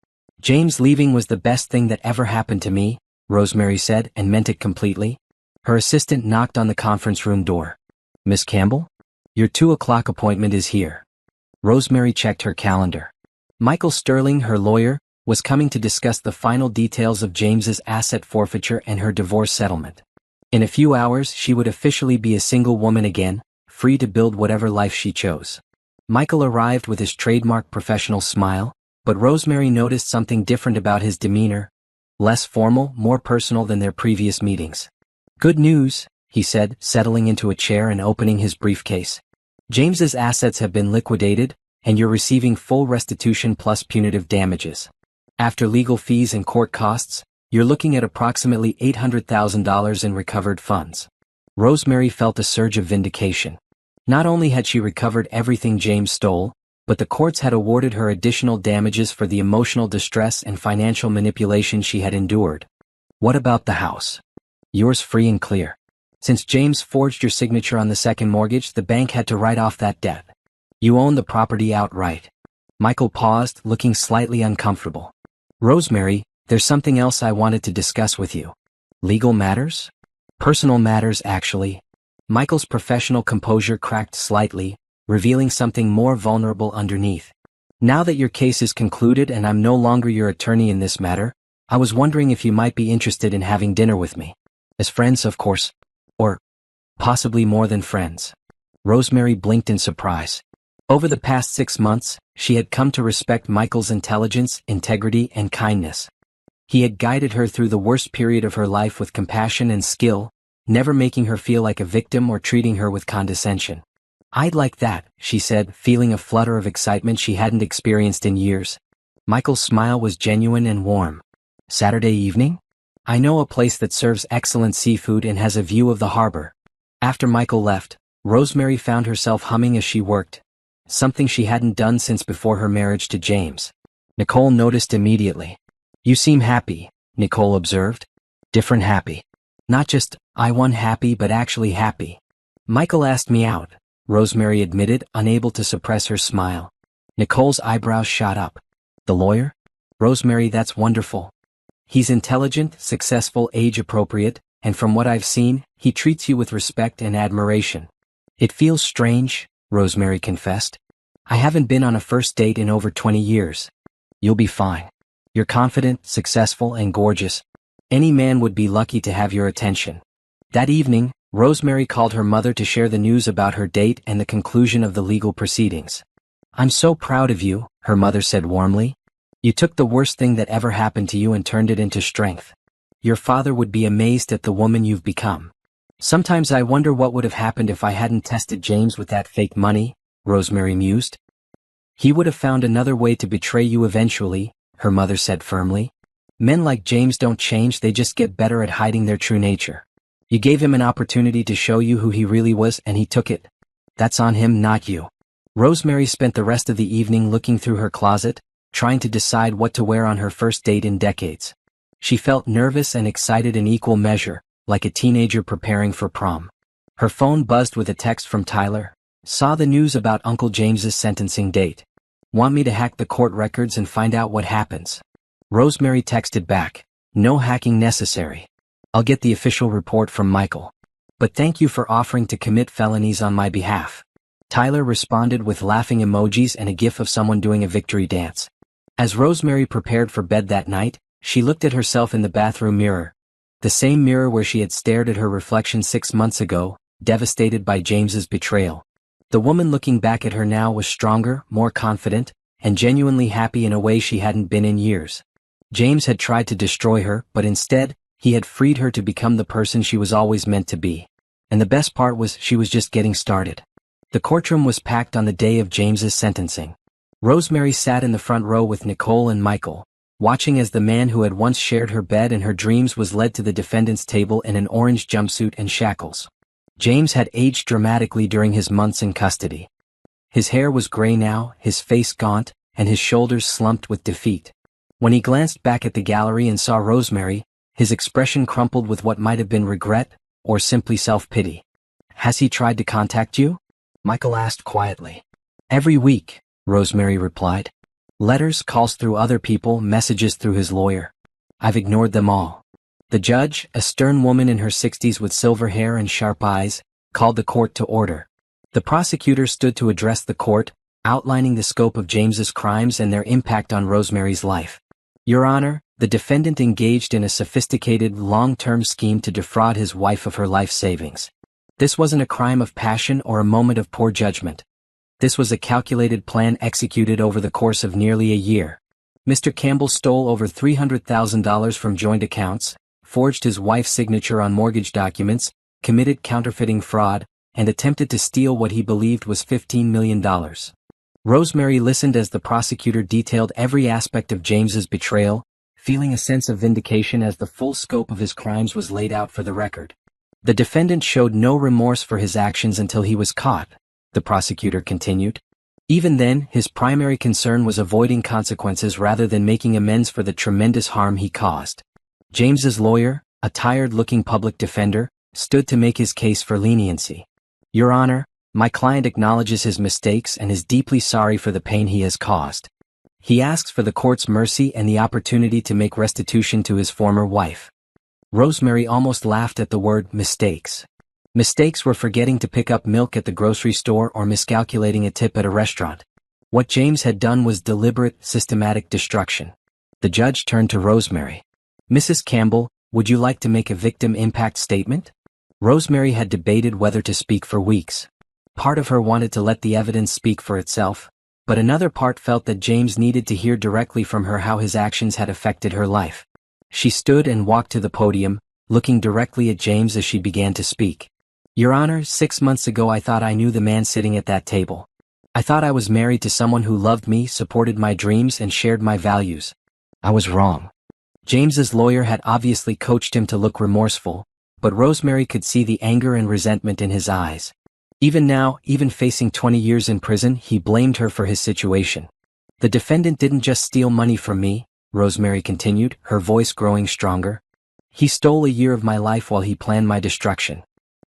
"James leaving was the best thing that ever happened to me," Rosemary said, and meant it completely. Her assistant knocked on the conference room door. "Miss Campbell? Your 2 o'clock appointment is here." Rosemary checked her calendar. Michael Sterling, her lawyer, was coming to discuss the final details of James's asset forfeiture and her divorce settlement. In a few hours she would officially be a single woman again, free to build whatever life she chose. Michael arrived with his trademark professional smile, but Rosemary noticed something different about his demeanor. Less formal, more personal than their previous meetings. "Good news," he said, settling into a chair and opening his briefcase. "James's assets have been liquidated, and you're receiving full restitution plus punitive damages. After legal fees and court costs, you're looking at approximately $800,000 in recovered funds." Rosemary felt a surge of vindication. Not only had she recovered everything James stole, but the courts had awarded her additional damages for the emotional distress and financial manipulation she had endured. "What about the house?" "Yours free and clear. Since James forged your signature on the second mortgage, the bank had to write off that debt. You own the property outright." Michael paused, looking slightly uncomfortable. "Rosemary, there's something else I wanted to discuss with you." "Legal matters?" "Personal matters, actually." Michael's professional composure cracked slightly, revealing something more vulnerable underneath. "Now that your case is concluded and I'm no longer your attorney in this matter, I was wondering if you might be interested in having dinner with me. As friends, of course. Or possibly more than friends." Rosemary blinked in surprise. Over the past 6 months, she had come to respect Michael's intelligence, integrity, and kindness. He had guided her through the worst period of her life with compassion and skill, never making her feel like a victim or treating her with condescension. "I'd like that," she said, feeling a flutter of excitement she hadn't experienced in years. Michael's smile was genuine and warm. Saturday evening? I know a place that serves excellent seafood and has a view of the harbor. After Michael left, Rosemary found herself humming as she worked, something she hadn't done since before her marriage to James. Nicole noticed immediately. You seem happy, Nicole observed. Different happy. Not just, I won happy but actually happy. Michael asked me out, Rosemary admitted, unable to suppress her smile. Nicole's eyebrows shot up. The lawyer? Rosemary, that's wonderful. He's intelligent, successful, age-appropriate, and from what I've seen, he treats you with respect and admiration. It feels strange, Rosemary confessed. I haven't been on a first date in over 20 years. You'll be fine. You're confident, successful, and gorgeous. Any man would be lucky to have your attention. That evening, Rosemary called her mother to share the news about her date and the conclusion of the legal proceedings. I'm so proud of you, her mother said warmly. You took the worst thing that ever happened to you and turned it into strength. Your father would be amazed at the woman you've become. Sometimes I wonder what would have happened if I hadn't tested James with that fake money, Rosemary mused. He would have found another way to betray you eventually, her mother said firmly. Men like James don't change, they just get better at hiding their true nature. You gave him an opportunity to show you who he really was and he took it. That's on him, not you. Rosemary spent the rest of the evening looking through her closet, trying to decide what to wear on her first date in decades. She felt nervous and excited in equal measure, like a teenager preparing for prom. Her phone buzzed with a text from Tyler. Saw the news about Uncle James's sentencing date. Want me to hack the court records and find out what happens? Rosemary texted back. No hacking necessary. I'll get the official report from Michael. But thank you for offering to commit felonies on my behalf. Tyler responded with laughing emojis and a gif of someone doing a victory dance. As Rosemary prepared for bed that night, she looked at herself in the bathroom mirror. The same mirror where she had stared at her reflection 6 months ago, devastated by James's betrayal. The woman looking back at her now was stronger, more confident, and genuinely happy in a way she hadn't been in years. James had tried to destroy her, but instead, he had freed her to become the person she was always meant to be. And the best part was she was just getting started. The courtroom was packed on the day of James's sentencing. Rosemary sat in the front row with Nicole and Michael, watching as the man who had once shared her bed and her dreams was led to the defendant's table in an orange jumpsuit and shackles. James had aged dramatically during his months in custody. His hair was gray now, his face gaunt, and his shoulders slumped with defeat. When he glanced back at the gallery and saw Rosemary, his expression crumpled with what might have been regret, or simply self-pity. Has he tried to contact you? Michael asked quietly. Every week, Rosemary replied. Letters, calls through other people, messages through his lawyer. I've ignored them all. The judge, a stern woman in her 60s with silver hair and sharp eyes, called the court to order. The prosecutor stood to address the court, outlining the scope of James's crimes and their impact on Rosemary's life. Your Honor, the defendant engaged in a sophisticated, long-term scheme to defraud his wife of her life savings. This wasn't a crime of passion or a moment of poor judgment. This was a calculated plan executed over the course of nearly a year. Mr. Campbell stole over $300,000 from joint accounts, forged his wife's signature on mortgage documents, committed counterfeiting fraud, and attempted to steal what he believed was $15 million. Rosemary listened as the prosecutor detailed every aspect of James's betrayal, feeling a sense of vindication as the full scope of his crimes was laid out for the record. The defendant showed no remorse for his actions until he was caught, the prosecutor continued. Even then, his primary concern was avoiding consequences rather than making amends for the tremendous harm he caused. James's lawyer, a tired-looking public defender, stood to make his case for leniency. Your Honor, my client acknowledges his mistakes and is deeply sorry for the pain he has caused. He asks for the court's mercy and the opportunity to make restitution to his former wife. Rosemary almost laughed at the word mistakes. Mistakes were forgetting to pick up milk at the grocery store or miscalculating a tip at a restaurant. What James had done was deliberate, systematic destruction. The judge turned to Rosemary. Mrs. Campbell, would you like to make a victim impact statement? Rosemary had debated whether to speak for weeks. Part of her wanted to let the evidence speak for itself, but another part felt that James needed to hear directly from her how his actions had affected her life. She stood and walked to the podium, looking directly at James as she began to speak. Your Honor, 6 months ago I thought I knew the man sitting at that table. I thought I was married to someone who loved me, supported my dreams, and shared my values. I was wrong. James's lawyer had obviously coached him to look remorseful, but Rosemary could see the anger and resentment in his eyes. Even now, even facing 20 years in prison, he blamed her for his situation. The defendant didn't just steal money from me, Rosemary continued, her voice growing stronger. He stole a year of my life while he planned my destruction.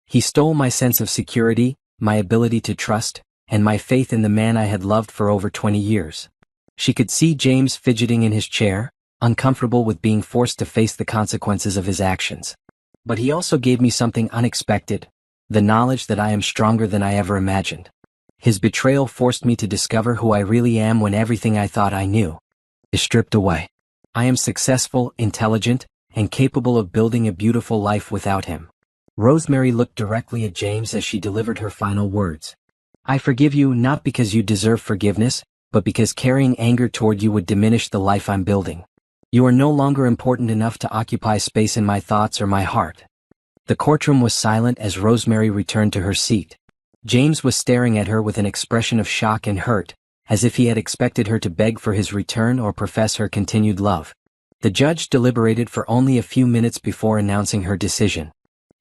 He stole my sense of security, my ability to trust, and my faith in the man I had loved for over 20 years. She could see James fidgeting in his chair, uncomfortable with being forced to face the consequences of his actions. But he also gave me something unexpected, the knowledge that I am stronger than I ever imagined. His betrayal forced me to discover who I really am when everything I thought I knew is stripped away. I am successful, intelligent, and capable of building a beautiful life without him. Rosemary looked directly at James as she delivered her final words. I forgive you not because you deserve forgiveness, but because carrying anger toward you would diminish the life I'm building. You are no longer important enough to occupy space in my thoughts or my heart. The courtroom was silent as Rosemary returned to her seat. James was staring at her with an expression of shock and hurt, as if he had expected her to beg for his return or profess her continued love. The judge deliberated for only a few minutes before announcing her decision.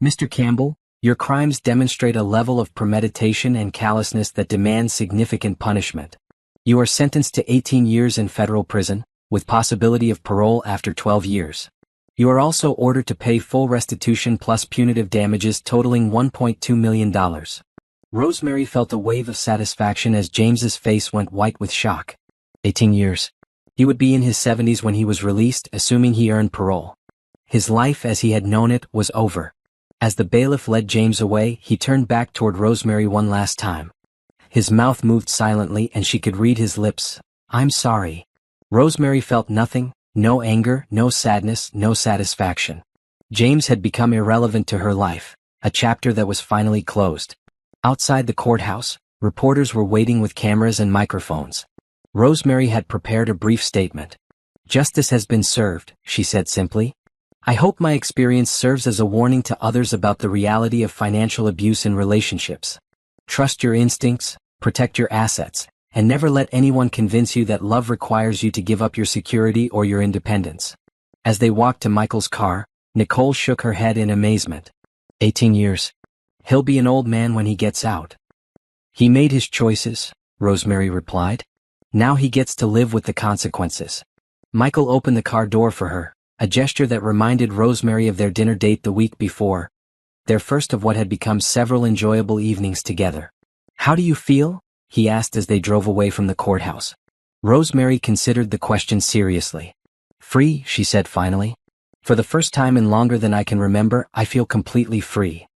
Mr. Campbell, your crimes demonstrate a level of premeditation and callousness that demands significant punishment. You are sentenced to 18 years in federal prison, with possibility of parole after 12 years. You are also ordered to pay full restitution plus punitive damages totaling $1.2 million. Rosemary felt a wave of satisfaction as James's face went white with shock. 18 years. He would be in his 70s when he was released, assuming he earned parole. His life as he had known it was over. As the bailiff led James away, he turned back toward Rosemary one last time. His mouth moved silently and she could read his lips. I'm sorry. Rosemary felt nothing, no anger, no sadness, no satisfaction. James had become irrelevant to her life, a chapter that was finally closed. Outside the courthouse, reporters were waiting with cameras and microphones. Rosemary had prepared a brief statement. Justice has been served, she said simply. I hope my experience serves as a warning to others about the reality of financial abuse in relationships. Trust your instincts, protect your assets, and never let anyone convince you that love requires you to give up your security or your independence. As they walked to Michael's car, Nicole shook her head in amazement. 18 years. He'll be an old man when he gets out. He made his choices, Rosemary replied. Now he gets to live with the consequences. Michael opened the car door for her, a gesture that reminded Rosemary of their dinner date the week before, their first of what had become several enjoyable evenings together. How do you feel? He asked as they drove away from the courthouse. Rosemary considered the question seriously. Free, she said finally. For the first time in longer than I can remember, I feel completely free.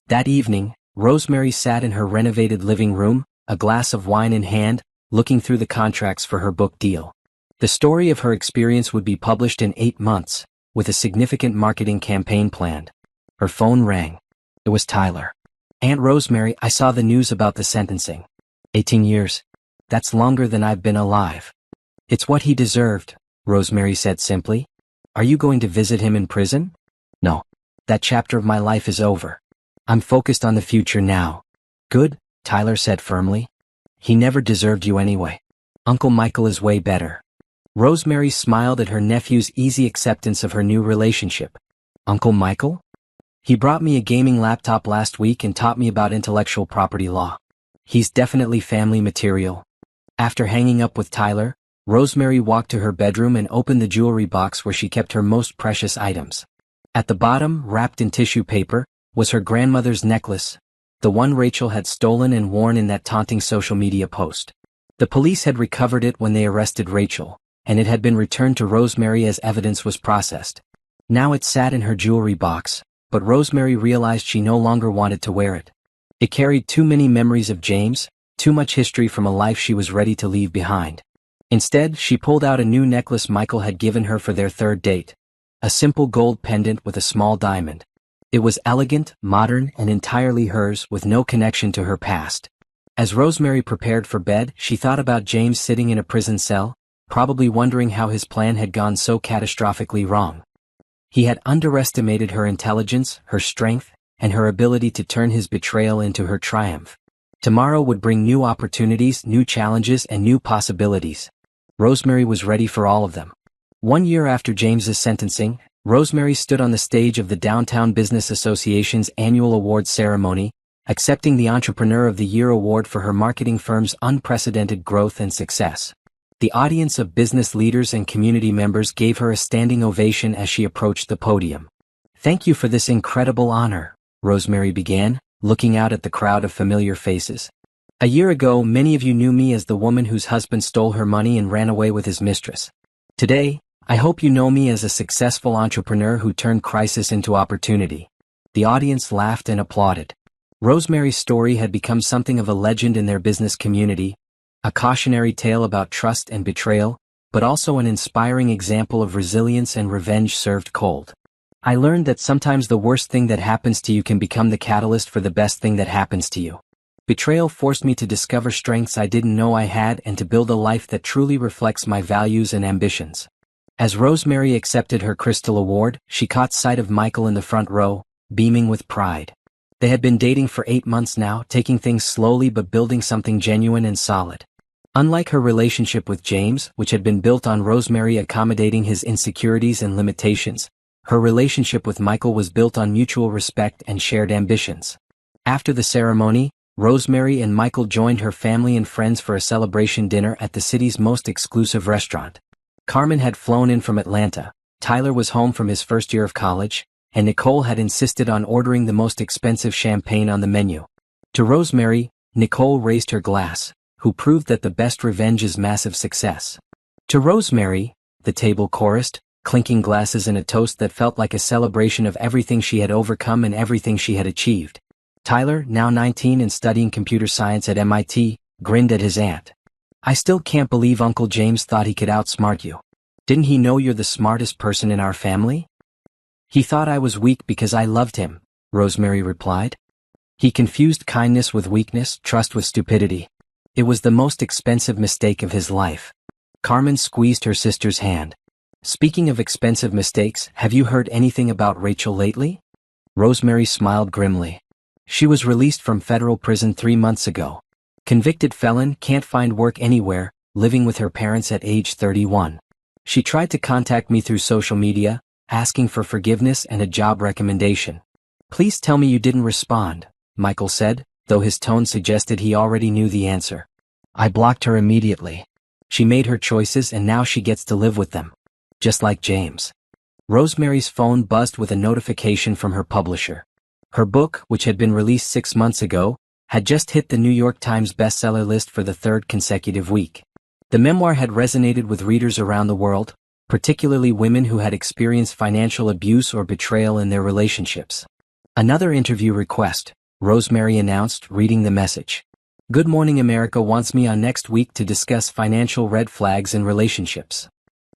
That evening, Rosemary sat in her renovated living room, a glass of wine in hand, looking through the contracts for her book deal. The story of her experience would be published in 8 months, with a significant marketing campaign planned. Her phone rang. It was Tyler. Aunt Rosemary, I saw the news about the sentencing. 18 years. That's longer than I've been alive. It's what he deserved, Rosemary said simply. Are you going to visit him in prison? No. That chapter of my life is over. I'm focused on the future now. Good, Tyler said firmly. He never deserved you anyway. Uncle Michael is way better. Rosemary smiled at her nephew's easy acceptance of her new relationship. Uncle Michael? He brought me a gaming laptop last week and taught me about intellectual property law. He's definitely family material. After hanging up with Tyler, Rosemary walked to her bedroom and opened the jewelry box where she kept her most precious items. At the bottom, wrapped in tissue paper, was her grandmother's necklace, the one Rachel had stolen and worn in that taunting social media post. The police had recovered it when they arrested Rachel, and it had been returned to Rosemary as evidence was processed. Now it sat in her jewelry box, but Rosemary realized she no longer wanted to wear it. It carried too many memories of James, too much history from a life she was ready to leave behind. Instead, she pulled out a new necklace Michael had given her for their third date. A simple gold pendant with a small diamond. It was elegant, modern, and entirely hers, with no connection to her past. As Rosemary prepared for bed, she thought about James sitting in a prison cell, probably wondering how his plan had gone so catastrophically wrong. He had underestimated her intelligence, her strength, and her ability to turn his betrayal into her triumph. Tomorrow would bring new opportunities, new challenges, and new possibilities. Rosemary was ready for all of them. 1 year after James's sentencing, Rosemary stood on the stage of the Downtown Business Association's annual awards ceremony, accepting the Entrepreneur of the Year award for her marketing firm's unprecedented growth and success. The audience of business leaders and community members gave her a standing ovation as she approached the podium. "Thank you for this incredible honor," Rosemary began, looking out at the crowd of familiar faces. "A year ago, many of you knew me as the woman whose husband stole her money and ran away with his mistress. Today, I hope you know me as a successful entrepreneur who turned crisis into opportunity." The audience laughed and applauded. Rosemary's story had become something of a legend in their business community, a cautionary tale about trust and betrayal, but also an inspiring example of resilience and revenge served cold. "I learned that sometimes the worst thing that happens to you can become the catalyst for the best thing that happens to you. Betrayal forced me to discover strengths I didn't know I had and to build a life that truly reflects my values and ambitions." As Rosemary accepted her Crystal Award, she caught sight of Michael in the front row, beaming with pride. They had been dating for 8 months now, taking things slowly but building something genuine and solid. Unlike her relationship with James, which had been built on Rosemary accommodating his insecurities and limitations, her relationship with Michael was built on mutual respect and shared ambitions. After the ceremony, Rosemary and Michael joined her family and friends for a celebration dinner at the city's most exclusive restaurant. Carmen had flown in from Atlanta, Tyler was home from his first year of college, and Nicole had insisted on ordering the most expensive champagne on the menu. To Rosemary, Nicole raised her glass, who proved that the best revenge is massive success. To Rosemary, the table chorused, clinking glasses in a toast that felt like a celebration of everything she had overcome and everything she had achieved. Tyler, now 19 and studying computer science at MIT, grinned at his aunt. "I still can't believe Uncle James thought he could outsmart you. Didn't he know you're the smartest person in our family?" "He thought I was weak because I loved him," Rosemary replied. "He confused kindness with weakness, trust with stupidity. It was the most expensive mistake of his life." Carmen squeezed her sister's hand. "Speaking of expensive mistakes, have you heard anything about Rachel lately?" Rosemary smiled grimly. "She was released from federal prison 3 months ago. Convicted felon, can't find work anywhere, living with her parents at age 31. She tried to contact me through social media, asking for forgiveness and a job recommendation. Please tell me you didn't respond," Michael said, though his tone suggested he already knew the answer. "I blocked her immediately. She made her choices and now she gets to live with them. Just like James." Rosemary's phone buzzed with a notification from her publisher. Her book, which had been released 6 months ago, had just hit the New York Times bestseller list for the 3rd consecutive week. The memoir had resonated with readers around the world, particularly women who had experienced financial abuse or betrayal in their relationships. "Another interview request," Rosemary announced, reading the message. "Good Morning America wants me on next week to discuss financial red flags in relationships."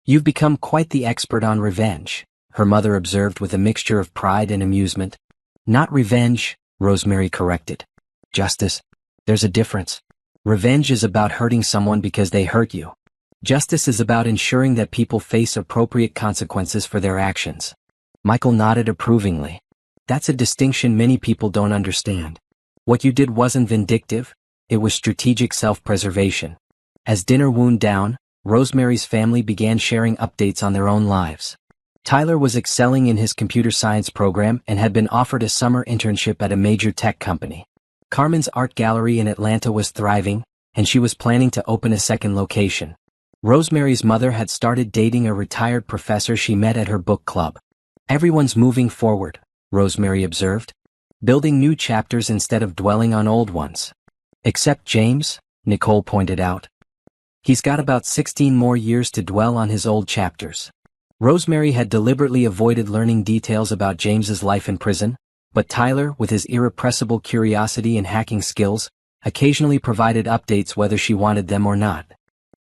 "You've become quite the expert on revenge," her mother observed with a mixture of pride and amusement. "Not revenge," Rosemary corrected. "Justice. There's a difference. Revenge is about hurting someone because they hurt you. Justice is about ensuring that people face appropriate consequences for their actions." Michael nodded approvingly. "That's a distinction many people don't understand. What you did wasn't vindictive, it was strategic self-preservation." As dinner wound down, Rosemary's family began sharing updates on their own lives. Tyler was excelling in his computer science program and had been offered a summer internship at a major tech company. Carmen's art gallery in Atlanta was thriving, and she was planning to open a second location. Rosemary's mother had started dating a retired professor she met at her book club. "Everyone's moving forward," Rosemary observed. "Building new chapters instead of dwelling on old ones." "Except James," Nicole pointed out. "He's got about 16 more years to dwell on his old chapters." Rosemary had deliberately avoided learning details about James's life in prison, but Tyler, with his irrepressible curiosity and hacking skills, occasionally provided updates whether she wanted them or not.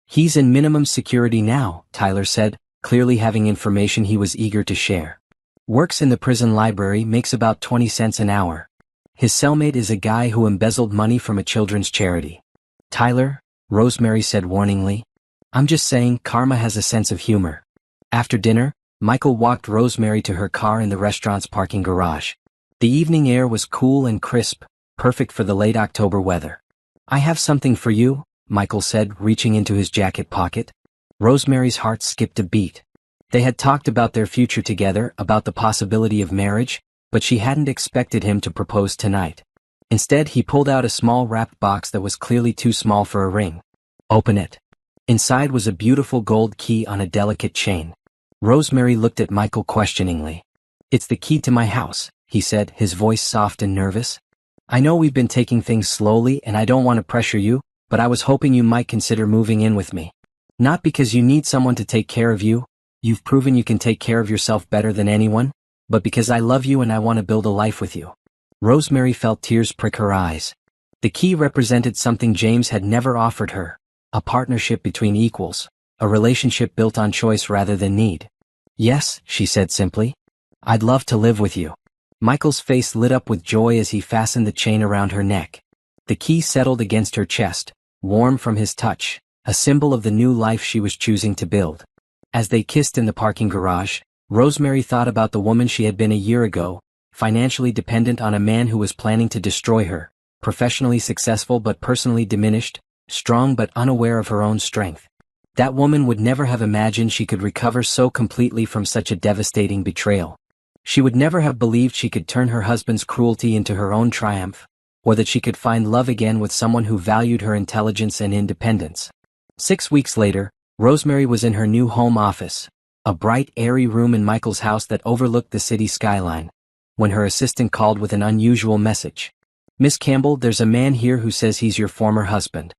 "He's in minimum security now," Tyler said, clearly having information he was eager to share. "Works in the prison library, makes about 20 cents an hour. His cellmate is a guy who embezzled money from a children's charity." "Tyler," Rosemary said warningly, "I'm just saying karma has a sense of humor." After dinner, Michael walked Rosemary to her car in the restaurant's parking garage. The evening air was cool and crisp, perfect for the late October weather. I have something for you, Michael said, reaching into his jacket pocket. Rosemary's heart skipped a beat. They had talked about their future together, about the possibility of marriage, but she hadn't expected him to propose tonight. Instead, he pulled out a small wrapped box that was clearly too small for a ring. Open it. Inside was a beautiful gold key on a delicate chain. Rosemary looked at Michael questioningly. It's the key to my house, he said, his voice soft and nervous. I know we've been taking things slowly and I don't want to pressure you, but I was hoping you might consider moving in with me. Not because you need someone to take care of you, you've proven you can take care of yourself better than anyone, but because I love you and I want to build a life with you. Rosemary felt tears prick her eyes. The key represented something James had never offered her, a partnership between equals, a relationship built on choice rather than need. Yes, she said simply. I'd love to live with you. Michael's face lit up with joy as he fastened the chain around her neck. The key settled against her chest, warm from his touch, a symbol of the new life she was choosing to build. As they kissed in the parking garage, Rosemary thought about the woman she had been a year ago, financially dependent on a man who was planning to destroy her, professionally successful but personally diminished, strong but unaware of her own strength. That woman would never have imagined she could recover so completely from such a devastating betrayal. She would never have believed she could turn her husband's cruelty into her own triumph, or that she could find love again with someone who valued her intelligence and independence. 6 weeks later, Rosemary was in her new home office, a bright, airy room in Michael's house that overlooked the city skyline, when her assistant called with an unusual message. Miss Campbell, there's a man here who says he's your former husband.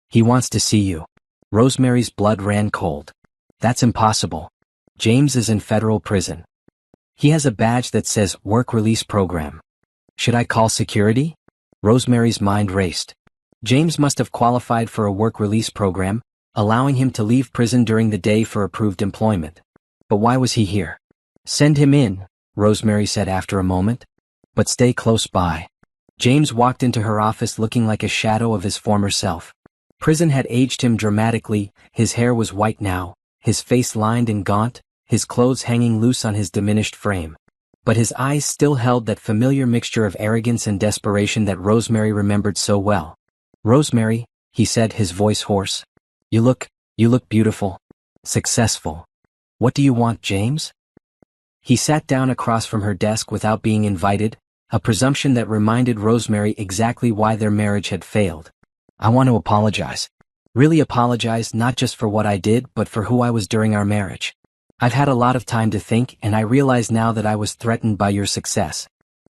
He wants to see you. Rosemary's blood ran cold. That's impossible. James is in federal prison. He has a badge that says Work Release Program. Should I call security? Rosemary's mind raced. James must have qualified for a work release program, allowing him to leave prison during the day for approved employment. But why was he here? Send him in, Rosemary said after a moment. But stay close by. James walked into her office looking like a shadow of his former self. Prison had aged him dramatically, his hair was white now, his face lined and gaunt, his clothes hanging loose on his diminished frame. But his eyes still held that familiar mixture of arrogance and desperation that Rosemary remembered so well. Rosemary, he said, his voice hoarse. You look beautiful. Successful. What do you want, James? He sat down across from her desk without being invited, a presumption that reminded Rosemary exactly why their marriage had failed. I want to apologize. Really apologize, not just for what I did, but for who I was during our marriage. I've had a lot of time to think, and I realize now that I was threatened by your success.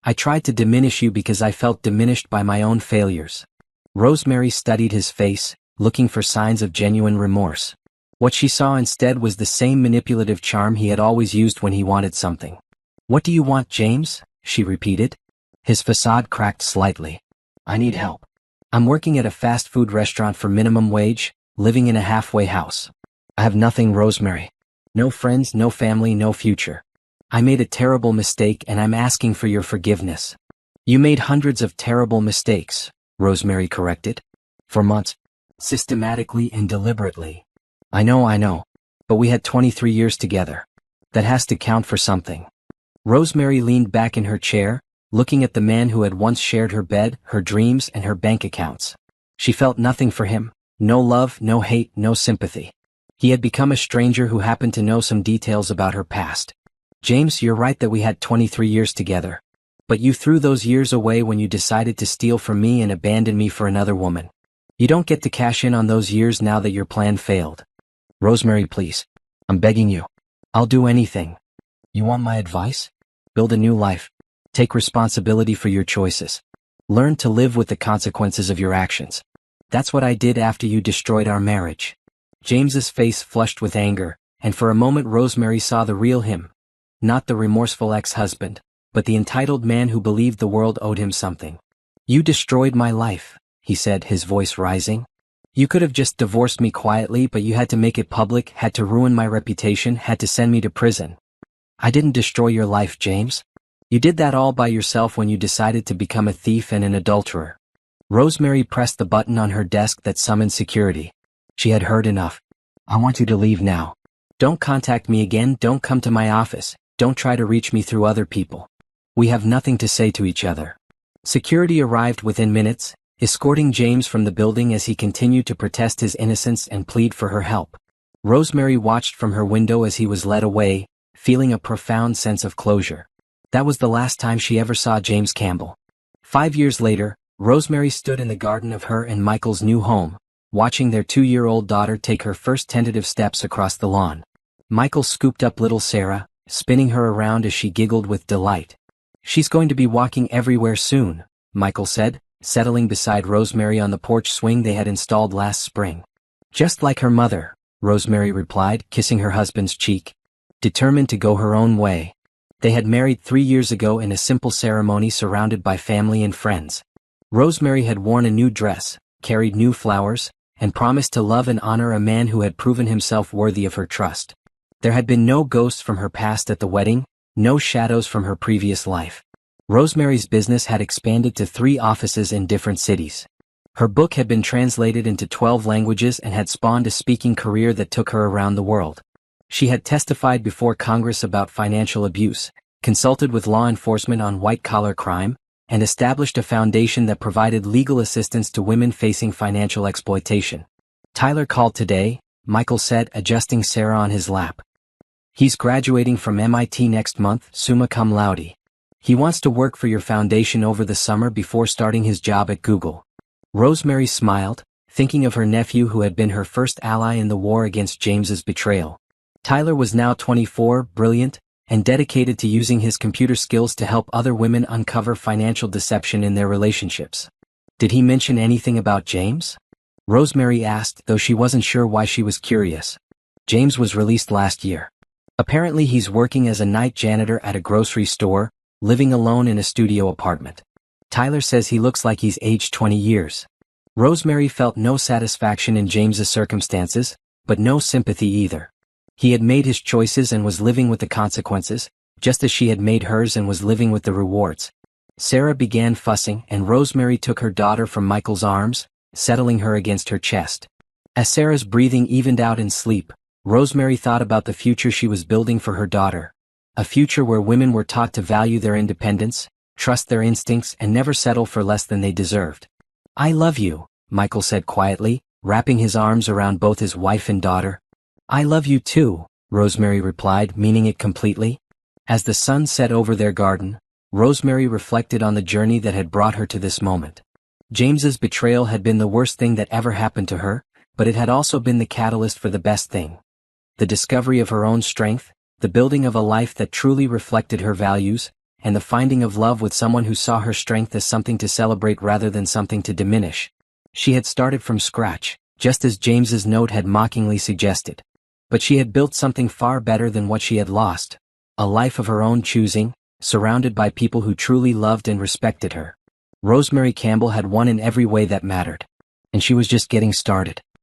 I tried to diminish you because I felt diminished by my own failures. Rosemary studied his face, looking for signs of genuine remorse. What she saw instead was the same manipulative charm he had always used when he wanted something. What do you want, James? She repeated. His facade cracked slightly. I need help. I'm working at a fast food restaurant for minimum wage, living in a halfway house. I have nothing, Rosemary. No friends, no family, no future. I made a terrible mistake and I'm asking for your forgiveness. You made hundreds of terrible mistakes, Rosemary corrected. For months. Systematically and deliberately. I know. But we had 23 years together. That has to count for something. Rosemary leaned back in her chair, looking at the man who had once shared her bed, her dreams, and her bank accounts. She felt nothing for him. No love, no hate, no sympathy. He had become a stranger who happened to know some details about her past. James, you're right that we had 23 years together. But you threw those years away when you decided to steal from me and abandon me for another woman. You don't get to cash in on those years now that your plan failed. Rosemary, please. I'm begging you. I'll do anything. You want my advice? Build a new life. Take responsibility for your choices. Learn to live with the consequences of your actions. That's what I did after you destroyed our marriage. James's face flushed with anger, and for a moment Rosemary saw the real him. Not the remorseful ex-husband, but the entitled man who believed the world owed him something. You destroyed my life, he said, his voice rising. You could have just divorced me quietly, but you had to make it public, had to ruin my reputation, had to send me to prison. I didn't destroy your life, James. You did that all by yourself when you decided to become a thief and an adulterer. Rosemary pressed the button on her desk that summoned security. She had heard enough. I want you to leave now. Don't contact me again, don't come to my office, don't try to reach me through other people. We have nothing to say to each other. Security arrived within minutes, escorting James from the building as he continued to protest his innocence and plead for her help. Rosemary watched from her window as he was led away, feeling a profound sense of closure. That was the last time she ever saw James Campbell. 5 years later, Rosemary stood in the garden of her and Michael's new home, watching their 2-year-old daughter take her first tentative steps across the lawn. Michael scooped up little Sarah, spinning her around as she giggled with delight. "She's going to be walking everywhere soon," Michael said, settling beside Rosemary on the porch swing they had installed last spring. "Just like her mother," Rosemary replied, kissing her husband's cheek. Determined to go her own way. They had married 3 years ago in a simple ceremony surrounded by family and friends. Rosemary had worn a new dress, carried new flowers, and promised to love and honor a man who had proven himself worthy of her trust. There had been no ghosts from her past at the wedding, no shadows from her previous life. Rosemary's business had expanded to 3 offices in different cities. Her book had been translated into 12 languages and had spawned a speaking career that took her around the world. She had testified before Congress about financial abuse, consulted with law enforcement on white-collar crime, and established a foundation that provided legal assistance to women facing financial exploitation. "Tyler called today," Michael said, adjusting Sarah on his lap. "He's graduating from MIT next month, summa cum laude. He wants to work for your foundation over the summer before starting his job at Google." Rosemary smiled, thinking of her nephew who had been her first ally in the war against James's betrayal. Tyler was now 24, brilliant, and dedicated to using his computer skills to help other women uncover financial deception in their relationships. "Did he mention anything about James?" Rosemary asked, though she wasn't sure why she was curious. "James was released last year. Apparently he's working as a night janitor at a grocery store, living alone in a studio apartment. Tyler says he looks like he's aged 20 years. Rosemary felt no satisfaction in James's circumstances, but no sympathy either. He had made his choices and was living with the consequences, just as she had made hers and was living with the rewards. Sarah began fussing and Rosemary took her daughter from Michael's arms, settling her against her chest. As Sarah's breathing evened out in sleep, Rosemary thought about the future she was building for her daughter. A future where women were taught to value their independence, trust their instincts, and never settle for less than they deserved. "I love you," Michael said quietly, wrapping his arms around both his wife and daughter. "I love you too," Rosemary replied, meaning it completely. As the sun set over their garden, Rosemary reflected on the journey that had brought her to this moment. James's betrayal had been the worst thing that ever happened to her, but it had also been the catalyst for the best thing. The discovery of her own strength, the building of a life that truly reflected her values, and the finding of love with someone who saw her strength as something to celebrate rather than something to diminish. She had started from scratch, just as James's note had mockingly suggested. But she had built something far better than what she had lost, a life of her own choosing, surrounded by people who truly loved and respected her. Rosemary Campbell had won in every way that mattered. And she was just getting started.